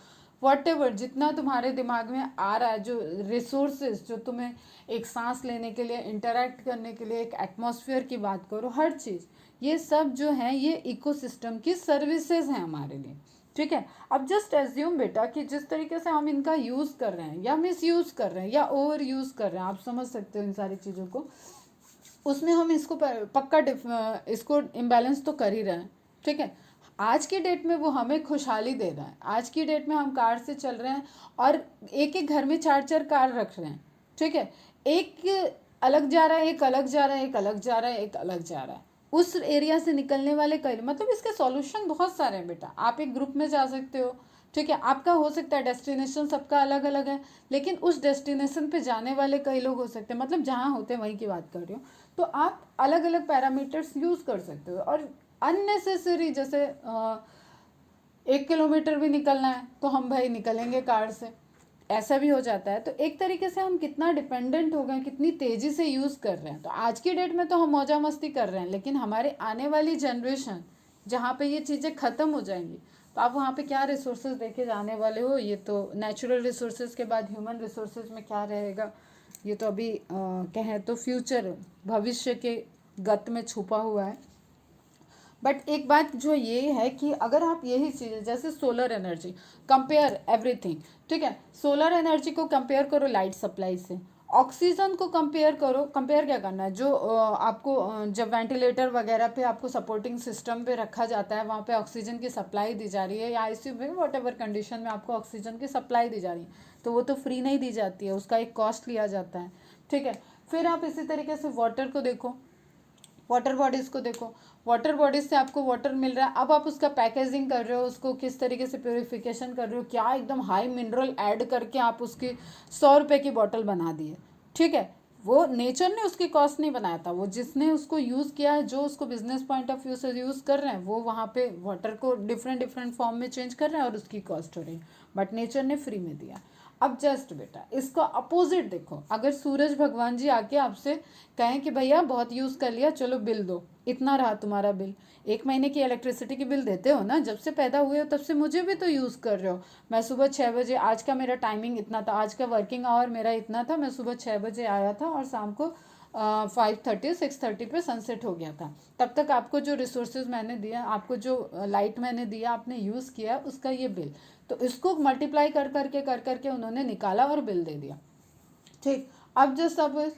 Speaker 1: व्हाटएवर जितना तुम्हारे दिमाग में आ रहा है, जो रिसोर्सेज जो तुम्हें एक सांस लेने के लिए, इंटरैक्ट करने के लिए, एक एटमॉस्फेयर की बात करो, हर चीज़, ये सब जो है ये इकोसिस्टम की सर्विसेज हैं हमारे लिए, ठीक है। अब जस्ट एज्यूम बेटा कि जिस तरीके से हम इनका यूज़ कर रहे हैं या मिस यूज़ कर रहे हैं या ओवर यूज़ कर रहे हैं, आप समझ सकते हो इन सारी चीज़ों को, उसमें हम इसको पक्का इसको इम्बैलेंस तो कर ही रहे हैं, ठीक है। आज की डेट में वो हमें खुशहाली दे रहा है, आज की डेट में हम कार से चल रहे हैं और एक एक घर में 4-4 कार रख रहे हैं, ठीक है। एक अलग जा रहा है, एक अलग जा रहा है, एक अलग जा रहा है, एक अलग जा रहा है, उस एरिया से निकलने वाले कई, मतलब इसके सॉल्यूशन बहुत सारे हैं बेटा। आप एक ग्रुप में जा सकते हो, ठीक है, आपका हो सकता है डेस्टिनेशन सबका अलग अलग है, लेकिन उस डेस्टिनेशन पे जाने वाले कई लोग हो सकते हैं, मतलब जहाँ होते हैं वहीं की बात कर रही हूँ। तो आप अलग अलग पैरामीटर्स यूज़ कर सकते हो। और अननेसेसरी जैसे 1 किलोमीटर भी निकलना है तो हम भाई निकलेंगे कार से, ऐसा भी हो जाता है। तो एक तरीके से हम कितना डिपेंडेंट हो गए, कितनी तेज़ी से यूज़ कर रहे हैं। तो आज की डेट में तो हम मौजा मस्ती कर रहे हैं, लेकिन हमारे आने वाली जनरेशन जहाँ पे ये चीज़ें ख़त्म हो जाएंगी, तो आप वहाँ पे क्या रिसोर्सेज देके जाने वाले हो, ये तो नेचुरल रिसोर्सेज के बाद ह्यूमन रिसोर्सेज में क्या रहेगा, ये तो अभी कहें तो फ्यूचर, भविष्य के गत में छुपा हुआ है। बट एक बात जो ये है कि अगर आप यही चीज़ें जैसे सोलर एनर्जी, कंपेयर एवरीथिंग, ठीक है, सोलर एनर्जी को कंपेयर करो लाइट सप्लाई से, ऑक्सीजन को कंपेयर करो, कंपेयर क्या करना है, जो आपको जब वेंटिलेटर वगैरह पे आपको सपोर्टिंग सिस्टम पे रखा जाता है, वहाँ पे ऑक्सीजन की सप्लाई दी जा रही है, या आईसीयू में वॉट एवर कंडीशन में आपको ऑक्सीजन की सप्लाई दी जा रही है, तो वो तो फ्री नहीं दी जाती है, उसका एक कॉस्ट लिया जाता है, ठीक है। फिर आप इसी तरीके से वाटर को देखो, वाटर बॉडीज़ को देखो, वाटर बॉडीज से आपको वाटर मिल रहा है, अब आप उसका पैकेजिंग कर रहे हो, उसको किस तरीके से प्योरीफिकेशन कर रहे हो, क्या एकदम हाई मिनरल ऐड करके आप उसकी 100 रुपये की बॉटल बना दी है, ठीक है। वो नेचर ने उसकी कॉस्ट नहीं बनाया था, वो जिसने उसको यूज़ किया है, जो उसको बिजनेस पॉइंट ऑफ व्यू से यूज़ कर रहे हैं, वो वहाँ पे वाटर को डिफरेंट डिफरेंट फॉर्म में चेंज कर रहे हैं और उसकी कॉस्ट हो रही है, बट नेचर ने फ्री में दिया। अब जस्ट बेटा इसको अपोजिट देखो, अगर सूरज भगवान जी आके आपसे कहें कि भैया बहुत यूज़ कर लिया, चलो बिल दो, इतना रहा तुम्हारा बिल, 1 महीने की इलेक्ट्रिसिटी की बिल देते हो ना, जब से पैदा हुए हो तब से मुझे भी तो यूज़ कर रहे हो। मैं सुबह 6 बजे, आज का मेरा टाइमिंग इतना था, आज का वर्किंग आवर मेरा इतना था, मैं सुबह 6 बजे आया था और शाम को 5:30 6:30 पे सनसेट हो गया था, तब तक आपको जो रिसोर्सेज मैंने दिया, आपको जो लाइट मैंने दिया, आपने यूज़ किया, उसका ये बिल, तो इसको मल्टीप्लाई कर करके उन्होंने निकाला और बिल दे दिया, ठीक। अब जो सब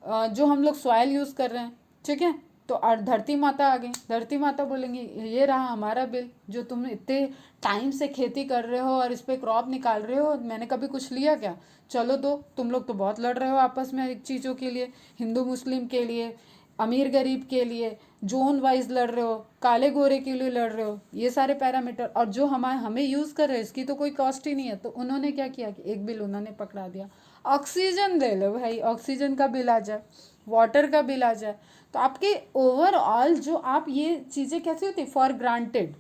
Speaker 1: जो हम लोग सॉइल यूज़ कर रहे हैं, ठीक है, तो धरती माता आ गई, धरती माता बोलेंगी ये रहा हमारा बिल, जो तुम इतने टाइम से खेती कर रहे हो और इस पर क्रॉप निकाल रहे हो, मैंने कभी कुछ लिया क्या, चलो दो, तुम लोग तो बहुत लड़ रहे हो आपस में चीज़ों के लिए, हिंदू मुस्लिम के लिए, अमीर गरीब के लिए, जोन वाइज लड़ रहे हो, काले गोरे के लिए लड़ रहे हो, ये सारे पैरामीटर, और जो हमें यूज़ कर रहे हैं इसकी तो कोई कॉस्ट ही नहीं है। तो उन्होंने क्या किया कि एक बिल उन्होंने पकड़ा दिया, ऑक्सीजन दे लो भाई, ऑक्सीजन का बिल आ जाए, वाटर का बिल आ जाए, तो आपके ओवरऑल जो आप ये चीज़ें कैसी होती फॉर ग्रांटेड,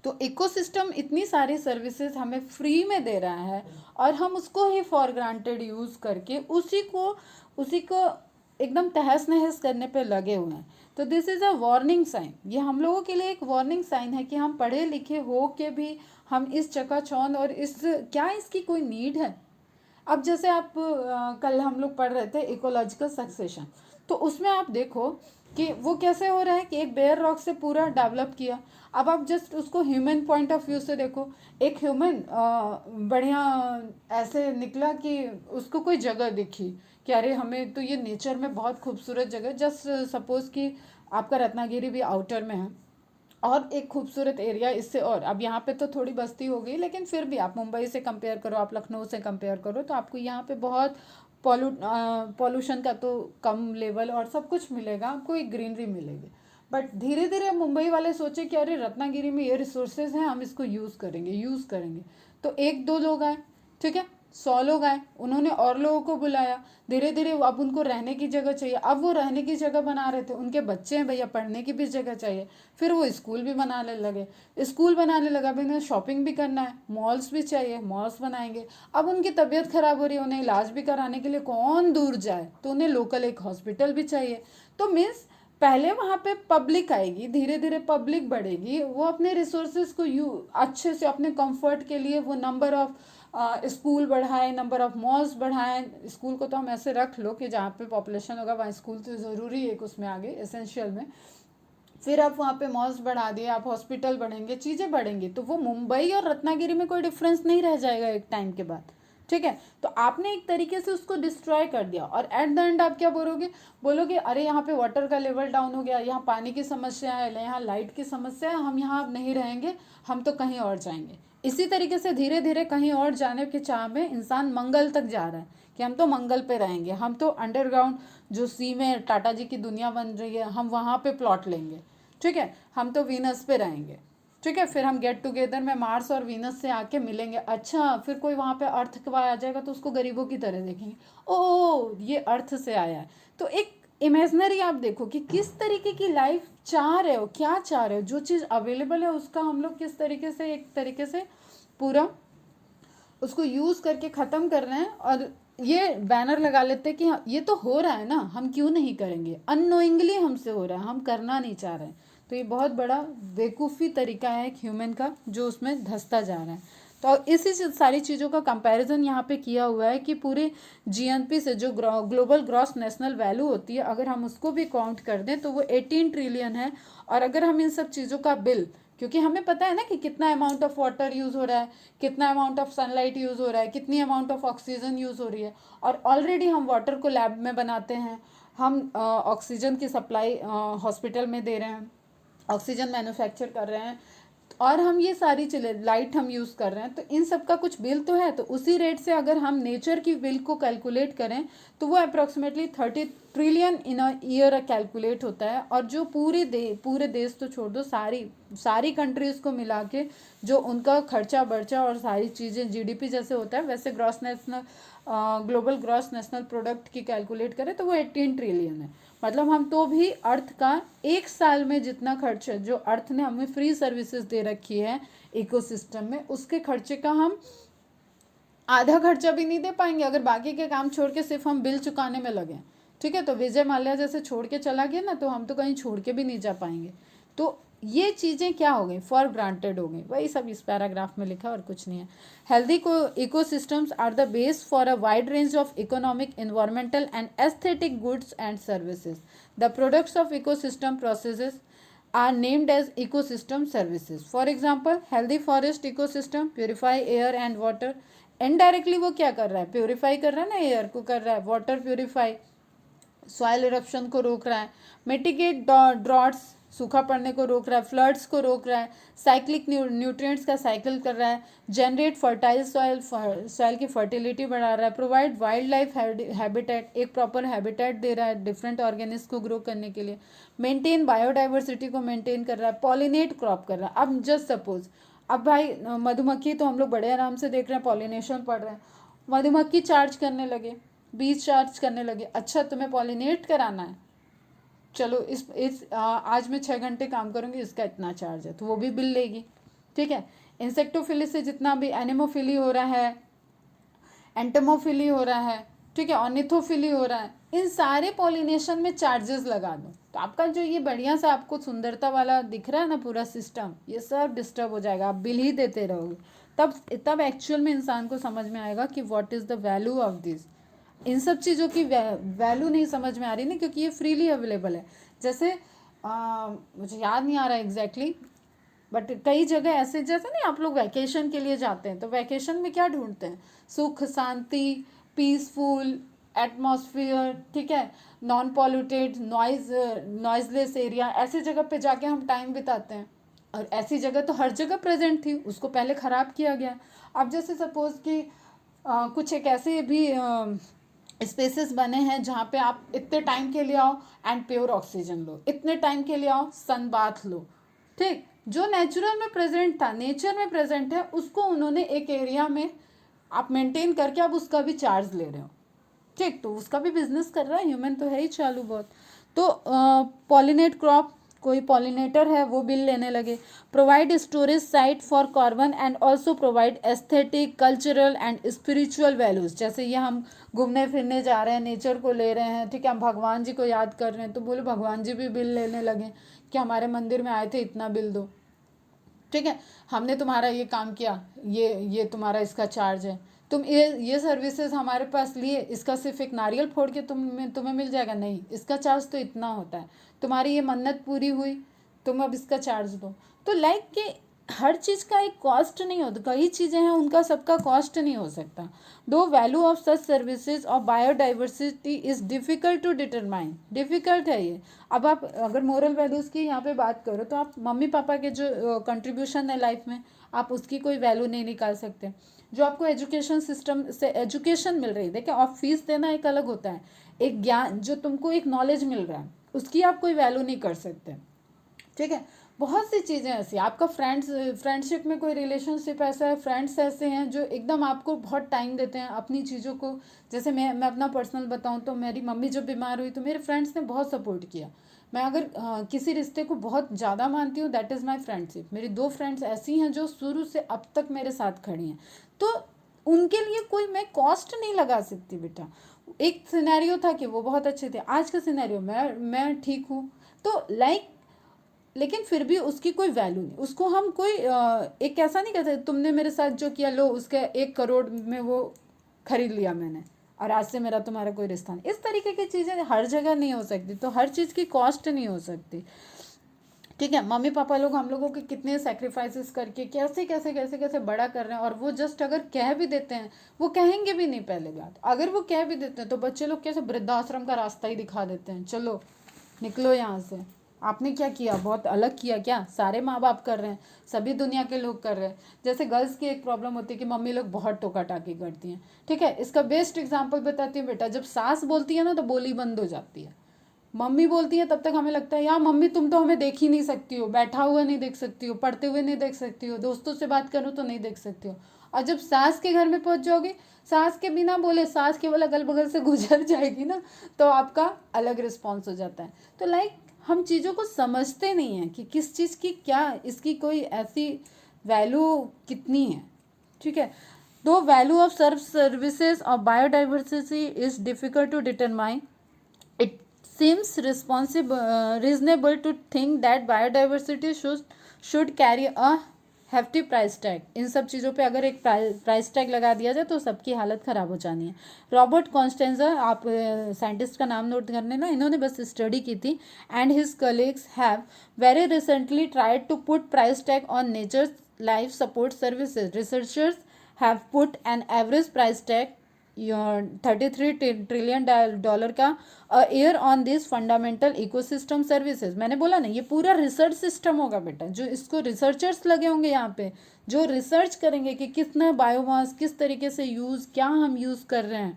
Speaker 1: तो इकोसिस्टम इतनी सारी सर्विसेज हमें फ्री में दे रहा है और हम उसको ही फॉर ग्रांटेड यूज़ करके उसी को एकदम तहस नहस करने पे लगे हुए हैं। तो this is a warning sign, ये हम लोगों के लिए एक वार्निंग साइन है कि हम पढ़े लिखे हो के भी हम इस चकाचौंध और इस क्या इसकी कोई नीड है। अब जैसे आप कल हम लोग पढ़ रहे थे इकोलॉजिकल सक्सेशन, तो उसमें आप देखो कि वो कैसे हो रहा है कि एक बेयर रॉक से पूरा डेवलप किया। अब आप जस्ट उसको ह्यूमन पॉइंट ऑफ व्यू से देखो, एक ह्यूमन बढ़िया ऐसे निकला कि उसको कोई जगह दिखी कि अरे हमें तो ये नेचर में बहुत खूबसूरत जगह, जस्ट सपोज कि आपका रत्नागिरी भी आउटर में है और एक खूबसूरत एरिया इससे, और अब यहाँ पे तो थोड़ी बस्ती हो गई, लेकिन फिर भी आप मुंबई से कंपेयर करो, आप लखनऊ से कंपेयर करो, तो आपको यहाँ पे बहुत पॉल्यूशन का तो कम लेवल और सब कुछ मिलेगा, आपको एक ग्रीनरी मिलेगी। बट धीरे धीरे मुंबई वाले सोचे कि अरे रत्नागिरी में ये रिसोर्सेज हैं, हम इसको यूज़ करेंगे, तो 1-2 लोग आए, ठीक है, 100 लोग आए, उन्होंने और लोगों को बुलाया, धीरे धीरे अब उनको रहने की जगह चाहिए, अब वो रहने की जगह बना रहे थे, उनके बच्चे हैं भैया, पढ़ने की भी जगह चाहिए, फिर वो स्कूल भी बनाने लगे, स्कूल बनाने लगा, भाई उन्हें शॉपिंग भी करना है, मॉल्स भी चाहिए, मॉल्स बनाएंगे। अब उनकी तबीयत खराब हो रही है, उन्हें इलाज भी कराने के लिए कौन दूर जाए, तो उन्हें लोकल एक हॉस्पिटल भी चाहिए। तो मीन्स पहले वहाँ पे पब्लिक आएगी, धीरे धीरे पब्लिक बढ़ेगी, वो अपने रिसोर्सेज को अच्छे से अपने कंफर्ट के लिए वो नंबर ऑफ स्कूल बढ़ाए, नंबर ऑफ मॉल्स बढ़ाएं। स्कूल को तो हम ऐसे रख लो कि जहाँ पे पॉपुलेशन होगा वहाँ स्कूल तो ज़रूरी है, उसमें आगे एसेंशियल में। फिर आप वहाँ पे मॉल्स बढ़ा दिए, आप हॉस्पिटल बढ़ेंगे, चीज़ें बढ़ेंगी, तो वो मुंबई और रत्नागिरी में कोई डिफरेंस नहीं रह जाएगा एक टाइम के बाद। ठीक है, तो आपने एक तरीके से उसको डिस्ट्रॉय कर दिया और एट द एंड आप क्या बोलोगे अरे यहाँ पे वाटर का लेवल डाउन हो गया, यहाँ पानी की समस्या है, यहाँ लाइट की समस्या है, हम यहाँ अब नहीं रहेंगे, हम तो कहीं और जाएंगे। इसी तरीके से धीरे धीरे कहीं और जाने के चाह में इंसान मंगल तक जा रहा है कि हम तो मंगल पे रहेंगे, हम तो अंडरग्राउंड जो सी में टाटा जी की दुनिया बन रही है हम वहाँ पे प्लॉट लेंगे। ठीक है, हम तो वीनस पे रहेंगे। ठीक है, फिर हम गेट टुगेदर में मार्स और वीनस से आके मिलेंगे। अच्छा, फिर कोई वहाँ पे अर्थ का आ जाएगा तो उसको गरीबों की तरह देखेंगे, ओ ये अर्थ से आया है। तो एक इमेजनरी आप देखो कि किस तरीके की लाइफ चाह रहे हो, क्या चाह रहे हो, जो चीज़ अवेलेबल है उसका हम लोग किस तरीके से एक तरीके से पूरा उसको यूज़ करके ख़त्म कर रहे हैं। और ये बैनर लगा लेते हैं कि हाँ ये तो हो रहा है ना, हम क्यों नहीं करेंगे, अननोइंगली हमसे हो रहा है, हम करना नहीं चाह रहे हैं। तो ये बहुत बड़ा बेवकूफ़ी तरीका है एक ह्यूमन का जो उसमें धंसता जा रहा है। तो इसी सारी चीज़ों का कंपैरिजन यहाँ पे किया हुआ है कि पूरे जीएनपी से जो ग्लोबल ग्रॉस नेशनल वैल्यू होती है अगर हम उसको भी काउंट कर दें तो वो 18 ट्रिलियन है। और अगर हम इन सब चीज़ों का बिल, क्योंकि हमें पता है ना कि कितना अमाउंट ऑफ वाटर यूज़ हो रहा है, कितना अमाउंट ऑफ सनलाइट यूज़ हो रहा है, कितनी अमाउंट ऑफ ऑक्सीजन यूज़ हो रही है, और ऑलरेडी हम वाटर को लैब में बनाते हैं, हम ऑक्सीजन की सप्लाई हॉस्पिटल में दे रहे हैं, ऑक्सीजन मैन्युफैक्चर कर रहे हैं, और हम ये सारी चीज़ें लाइट हम यूज़ कर रहे हैं, तो इन सब का कुछ बिल तो है। तो उसी रेट से अगर हम नेचर की बिल को कैलकुलेट करें तो वो approximately 30 trillion in a year calculate होता है। और जो पूरे देश तो छोड़ दो, सारी कंट्रीज़ को मिला के जो उनका खर्चा बर्चा और सारी चीज़ें जीडीपी जैसे होता है वैसे ग्लोबल ग्रॉस नेशनल प्रोडक्ट की कैलकुलेट करें तो वो 18 ट्रिलियन है। मतलब हम तो भी अर्थ का एक साल में जितना खर्च है जो अर्थ ने हमें फ्री सर्विसेज दे रखी है इकोसिस्टम में, उसके खर्चे का हम आधा खर्चा भी नहीं दे पाएंगे अगर बाकी के काम छोड़ के सिर्फ हम बिल चुकाने में लगे। ठीक है, तो विजय माल्या जैसे छोड़ के चला गया ना, तो हम तो कहीं छोड़ के भी नहीं जा पाएंगे। तो ये चीज़ें क्या हो गई, फॉर ग्रांटेड हो गई। वही सब इस पैराग्राफ में लिखा और कुछ नहीं है। Healthy ecosystems are the base for a wide range of economic, environmental and aesthetic goods and services. The products of ecosystem processes are named as ecosystem services. For example, healthy forest ecosystem purify air and water. Indirectly वो क्या कर रहा है, प्योरीफाई कर रहा है ना, एयर को कर रहा है, वाटर प्योरीफाई, सॉइल इरप्शन को रोक रहा है, मिटिगेट ड्रॉट्स, सूखा पड़ने को रोक रहा है, फ्लड्स को रोक रहा है, साइक्लिक न्यूट्रिएंट्स का साइकिल कर रहा है, जनरेट फर्टाइल सॉइल की फर्टिलिटी बढ़ा रहा है, प्रोवाइड वाइल्ड लाइफ हैबिटेट, एक प्रॉपर हैबिटेट दे रहा है डिफरेंट ऑर्गेनिज्म को ग्रो करने के लिए, मेंटेन बायोडाइवर्सिटी को मेंटेन कर रहा है, पॉलिनेट क्रॉप कर रहा है। अब जस्ट सपोज, अब भाई मधुमक्खी तो हम लोग बड़े आराम से देख रहे हैं, पॉलिनेशन पढ़ रहे हैं, मधुमक्खी चार्ज करने लगे, बीज चार्ज करने लगे, अच्छा तुम्हें पॉलिनेट कराना है, चलो आज मैं 6 घंटे काम करूँगी, इसका इतना चार्ज है, तो वो भी बिल लेगी। ठीक है, इंसेक्टोफिली से जितना भी एनिमोफिली हो रहा है, एंटमोफिली हो रहा है, ठीक है, ऑर्निथोफिली हो रहा है, इन सारे पॉलिनेशन में चार्जेस लगा दो, तो आपका जो ये बढ़िया सा आपको सुंदरता वाला दिख रहा है ना पूरा सिस्टम, ये सब डिस्टर्ब हो जाएगा, आप बिल ही देते रहोगे। तब एक्चुअल में इंसान को समझ में आएगा कि what is the value of this. इन सब चीज़ों की वैल्यू नहीं समझ में आ रही ना, क्योंकि ये फ्रीली अवेलेबल है। जैसे मुझे याद नहीं आ रहा एग्जैक्टली, बट कई जगह ऐसे, जैसे नहीं आप लोग वैकेशन के लिए जाते हैं तो वैकेशन में क्या ढूंढते हैं, सुख शांति, पीसफुल एटमॉस्फेयर, ठीक है, नॉन पॉल्यूटेड, नॉइजलेस एरिया, ऐसी जगह पे जाके हम टाइम बिताते हैं। और ऐसी जगह तो हर जगह प्रेजेंट थी, उसको पहले ख़राब किया गया। अब जैसे सपोज कि कुछ एक ऐसे भी स्पेसेस बने हैं जहाँ पे आप इतने टाइम के लिए आओ एंड प्योर ऑक्सीजन लो, इतने टाइम के लिए आओ सन बाथ लो। ठीक, जो नेचुरल में प्रेजेंट था, नेचर में प्रेजेंट है, उसको उन्होंने एक एरिया में आप मेंटेन करके आप उसका भी चार्ज ले रहे हो। ठीक, तो उसका भी बिजनेस कर रहा है, ह्यूमन तो है ही चालू बहुत। तो पॉलिनेट क्रॉप कोई पॉलिनेटर है वो बिल लेने लगे। Provide storage site for carbon and also provide aesthetic, cultural and spiritual values. जैसे ये हम घूमने फिरने जा रहे हैं, नेचर को ले रहे हैं, ठीक है, हम भगवान जी को याद कर रहे हैं, तो बोले भगवान जी भी बिल लेने लगे कि हमारे मंदिर में आए थे, इतना बिल दो, ठीक है, हमने तुम्हारा ये काम किया, ये तुम्हारा इसका चार्ज है, तुम ये सर्विसेज हमारे पास लिए, इसका सिर्फ एक नारियल फोड़ के तुम्हें मिल जाएगा, नहीं, इसका चार्ज तो इतना होता है, तुम्हारी ये मन्नत पूरी हुई, तुम अब इसका चार्ज दो। तो लाइक कि हर चीज़ का एक कॉस्ट नहीं होता, कई चीज़ें हैं उनका सबका कॉस्ट नहीं हो सकता। The value of such services और biodiversity is difficult to determine, difficult है ये। अब आप अगर मोरल वैल्यूज़ की यहाँ पे बात करो तो आप मम्मी पापा के जो कंट्रीब्यूशन है लाइफ में, आप उसकी कोई वैल्यू नहीं निकाल सकते। जो आपको एजुकेशन सिस्टम से एजुकेशन मिल रही है, देखिए, आप फीस देना एक अलग होता है, एक ज्ञान जो तुमको एक नॉलेज मिल रहा है उसकी आप कोई वैल्यू नहीं कर सकते, ठीक है। बहुत सी चीज़ें ऐसी, आपका फ्रेंडशिप में कोई रिलेशनशिप ऐसा है, फ्रेंड्स ऐसे हैं जो एकदम आपको बहुत टाइम देते हैं अपनी चीज़ों को। जैसे मैं अपना पर्सनल बताऊं तो मेरी मम्मी जब बीमार हुई तो मेरे फ्रेंड्स ने बहुत सपोर्ट किया। मैं अगर किसी रिश्ते को बहुत ज़्यादा मानती हूँ, दैट इज़ माई फ्रेंडशिप। मेरी दो फ्रेंड्स ऐसी हैं जो शुरू से अब तक मेरे साथ खड़ी हैं, तो उनके लिए कोई मैं कॉस्ट नहीं लगा सकती बेटा। एक सिनेरियो था कि वो बहुत अच्छे थे, आज का सिनेरियो मैं ठीक हूँ, तो लाइक, लेकिन फिर भी उसकी कोई वैल्यू नहीं, उसको हम कोई एक ऐसा नहीं कहते तुमने मेरे साथ जो किया लो उसके 1 करोड़ में वो खरीद लिया मैंने और आज से मेरा तुम्हारा कोई रिश्ता नहीं। इस तरीके की चीज़ें हर जगह नहीं हो सकती, तो हर चीज़ की कॉस्ट नहीं हो सकती, ठीक है। मम्मी पापा लोग हम लोगों के कितने सेक्रीफाइसेस करके कैसे कैसे कैसे कैसे बड़ा कर रहे हैं, और वो जस्ट अगर कह भी देते हैं, वो कहेंगे भी नहीं, पहले बात अगर वो कह भी देते हैं तो बच्चे लोग कैसे वृद्धाश्रम का रास्ता ही दिखा देते हैं, चलो निकलो यहाँ से। आपने क्या किया, बहुत अलग किया क्या, सारे माँ बाप कर रहे हैं, सभी दुनिया के लोग कर रहे हैं। जैसे गर्ल्स की एक प्रॉब्लम होती है कि मम्मी लोग बहुत टोका टाकी करती हैं, ठीक है। इसका बेस्ट एग्जांपल बताती हूँ बेटा, जब सास बोलती है ना तो बोली बंद हो जाती है, मम्मी बोलती है तब तक हमें लगता है यार मम्मी तुम तो हमें देख ही नहीं सकती हो, बैठा हुआ नहीं देख सकती हो, पढ़ते हुए नहीं देख सकती हो, दोस्तों से बात करूँ तो नहीं देख सकती हो। और जब सास के घर में पहुंच जाओगे, सास के बिना बोले सास केवल अगल बगल से गुजर जाएगी ना, तो आपका अलग रिस्पॉन्स हो जाता है। तो लाइक हम चीज़ों को समझते नहीं हैं कि किस चीज़ की क्या, इसकी कोई ऐसी वैल्यू कितनी है, ठीक है। दो वैल्यू ऑफ सर्विसेज और biodiversity is difficult to determine, it seems reasonable to think that biodiversity should carry a hefty price tag। इन सब चीज़ों पे अगर एक प्राइस टैग लगा दिया जाए तो सबकी हालत ख़राब हो जानी है। रॉबर्ट कॉन्स्टेंजा, आप साइंटिस्ट का नाम नोट करने ना, इन्होंने बस स्टडी की थी, and his colleagues have very recently tried to put price tag on nature's life support services. Researchers have put an average price tag $33 trillion का year on this fundamental ecosystem services. मैंने बोला ना, ये पूरा रिसर्च सिस्टम होगा बेटा, जो इसको रिसर्चर्स लगे होंगे यहाँ पे, जो रिसर्च करेंगे कि कितना बायोमास किस तरीके से यूज़, क्या हम यूज़ कर रहे हैं।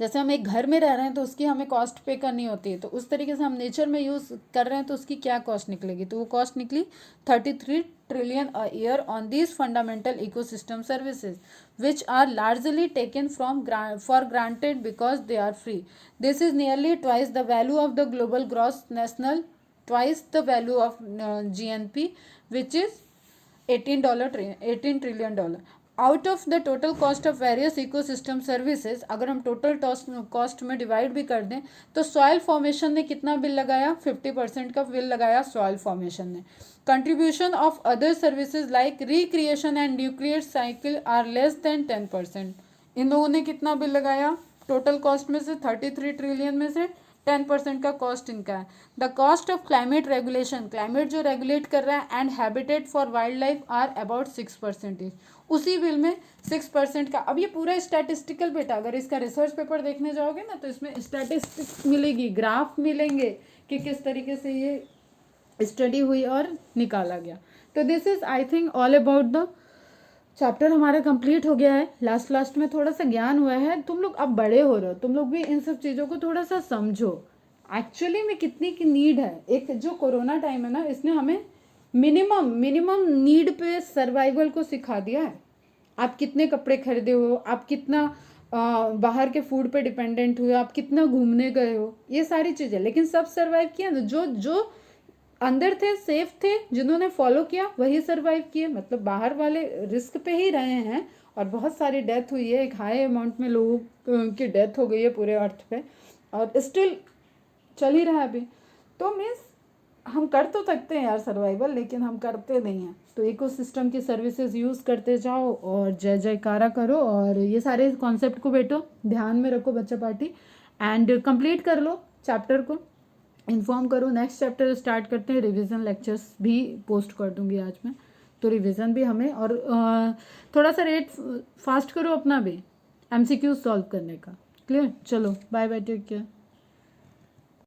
Speaker 1: जैसे हम एक घर में रह रहे हैं तो उसकी हमें कॉस्ट पे करनी होती है, तो उस तरीके से हम नेचर में यूज़ कर रहे हैं तो उसकी क्या कॉस्ट निकलेगी, तो वो कॉस्ट निकली 33 trillion a year on these fundamental ecosystem services which are largely taken for granted because they are free. This is nearly twice the value of the global gross national, twice the value of GNP, which is $18 trillion. Out of the total cost of various ecosystem services, अगर हम टोटल कॉस्ट में डिवाइड भी कर दें तो सॉइल फॉर्मेशन ने कितना बिल लगाया, 50% का बिल लगाया सॉइल फॉर्मेशन ने। Contribution of other services like recreation and nuclear cycle are less than 10%। इन लोगों ने कितना बिल लगाया टोटल कॉस्ट में से, 33 ट्रिलियन में से 10% का कॉस्ट इनका है। The cost of climate regulation, climate जो रेगुलेट कर रहा है, and habitat for wildlife are about 6%, उसी बिल में 6% का। अब ये पूरा स्टैटिस्टिकल बेटा, अगर इसका रिसर्च पेपर देखने जाओगे ना तो इसमें स्टैटिस्टिक्स मिलेगी, ग्राफ मिलेंगे कि किस तरीके से ये स्टडी हुई और निकाला गया। तो this is I think all about the chapter. हमारा कंप्लीट हो गया है। लास्ट में थोड़ा सा ज्ञान हुआ है, तुम लोग अब बड़े हो रहे हो, तुम लोग भी इन सब चीज़ों को थोड़ा सा समझो एक्चुअली में कितनी की नीड है। एक जो कोरोना टाइम है ना, इसने हमें मिनिमम नीड पे सर्वाइवल को सिखा दिया है। आप कितने कपड़े खरीदे हो, आप कितना बाहर के फूड पे डिपेंडेंट हुए, आप कितना घूमने गए हो, ये सारी चीज़ें, लेकिन सब सर्वाइव किया ना। जो अंदर थे, सेफ थे, जिन्होंने फॉलो किया वही सरवाइव किए, मतलब बाहर वाले रिस्क पे ही रहे हैं और बहुत सारी डेथ हुई है, एक हाई अमाउंट में लोगों की डेथ हो गई है पूरे अर्थ पे और स्टिल चल ही रहा है अभी। तो मीन्स हम कर तो सकते हैं यार सर्वाइवल, लेकिन हम करते नहीं हैं। तो इकोसिस्टम की सर्विसेज यूज़ करते जाओ और जय जयकारा करो और ये सारे कॉन्सेप्ट को बेटो ध्यान में रखो बच्चा पार्टी, एंड कंप्लीट कर लो चैप्टर को, इन्फॉर्म करो। नेक्स्ट चैप्टर स्टार्ट करते हैं, रिवीजन लेक्चर्स भी पोस्ट कर दूंगी आज मैं, तो रिवीजन भी हमें, और थोड़ा सा रेट फास्ट करो अपना भी एमसीक्यू सॉल्व करने का। क्लियर, चलो बाय बाय, टेक केयर।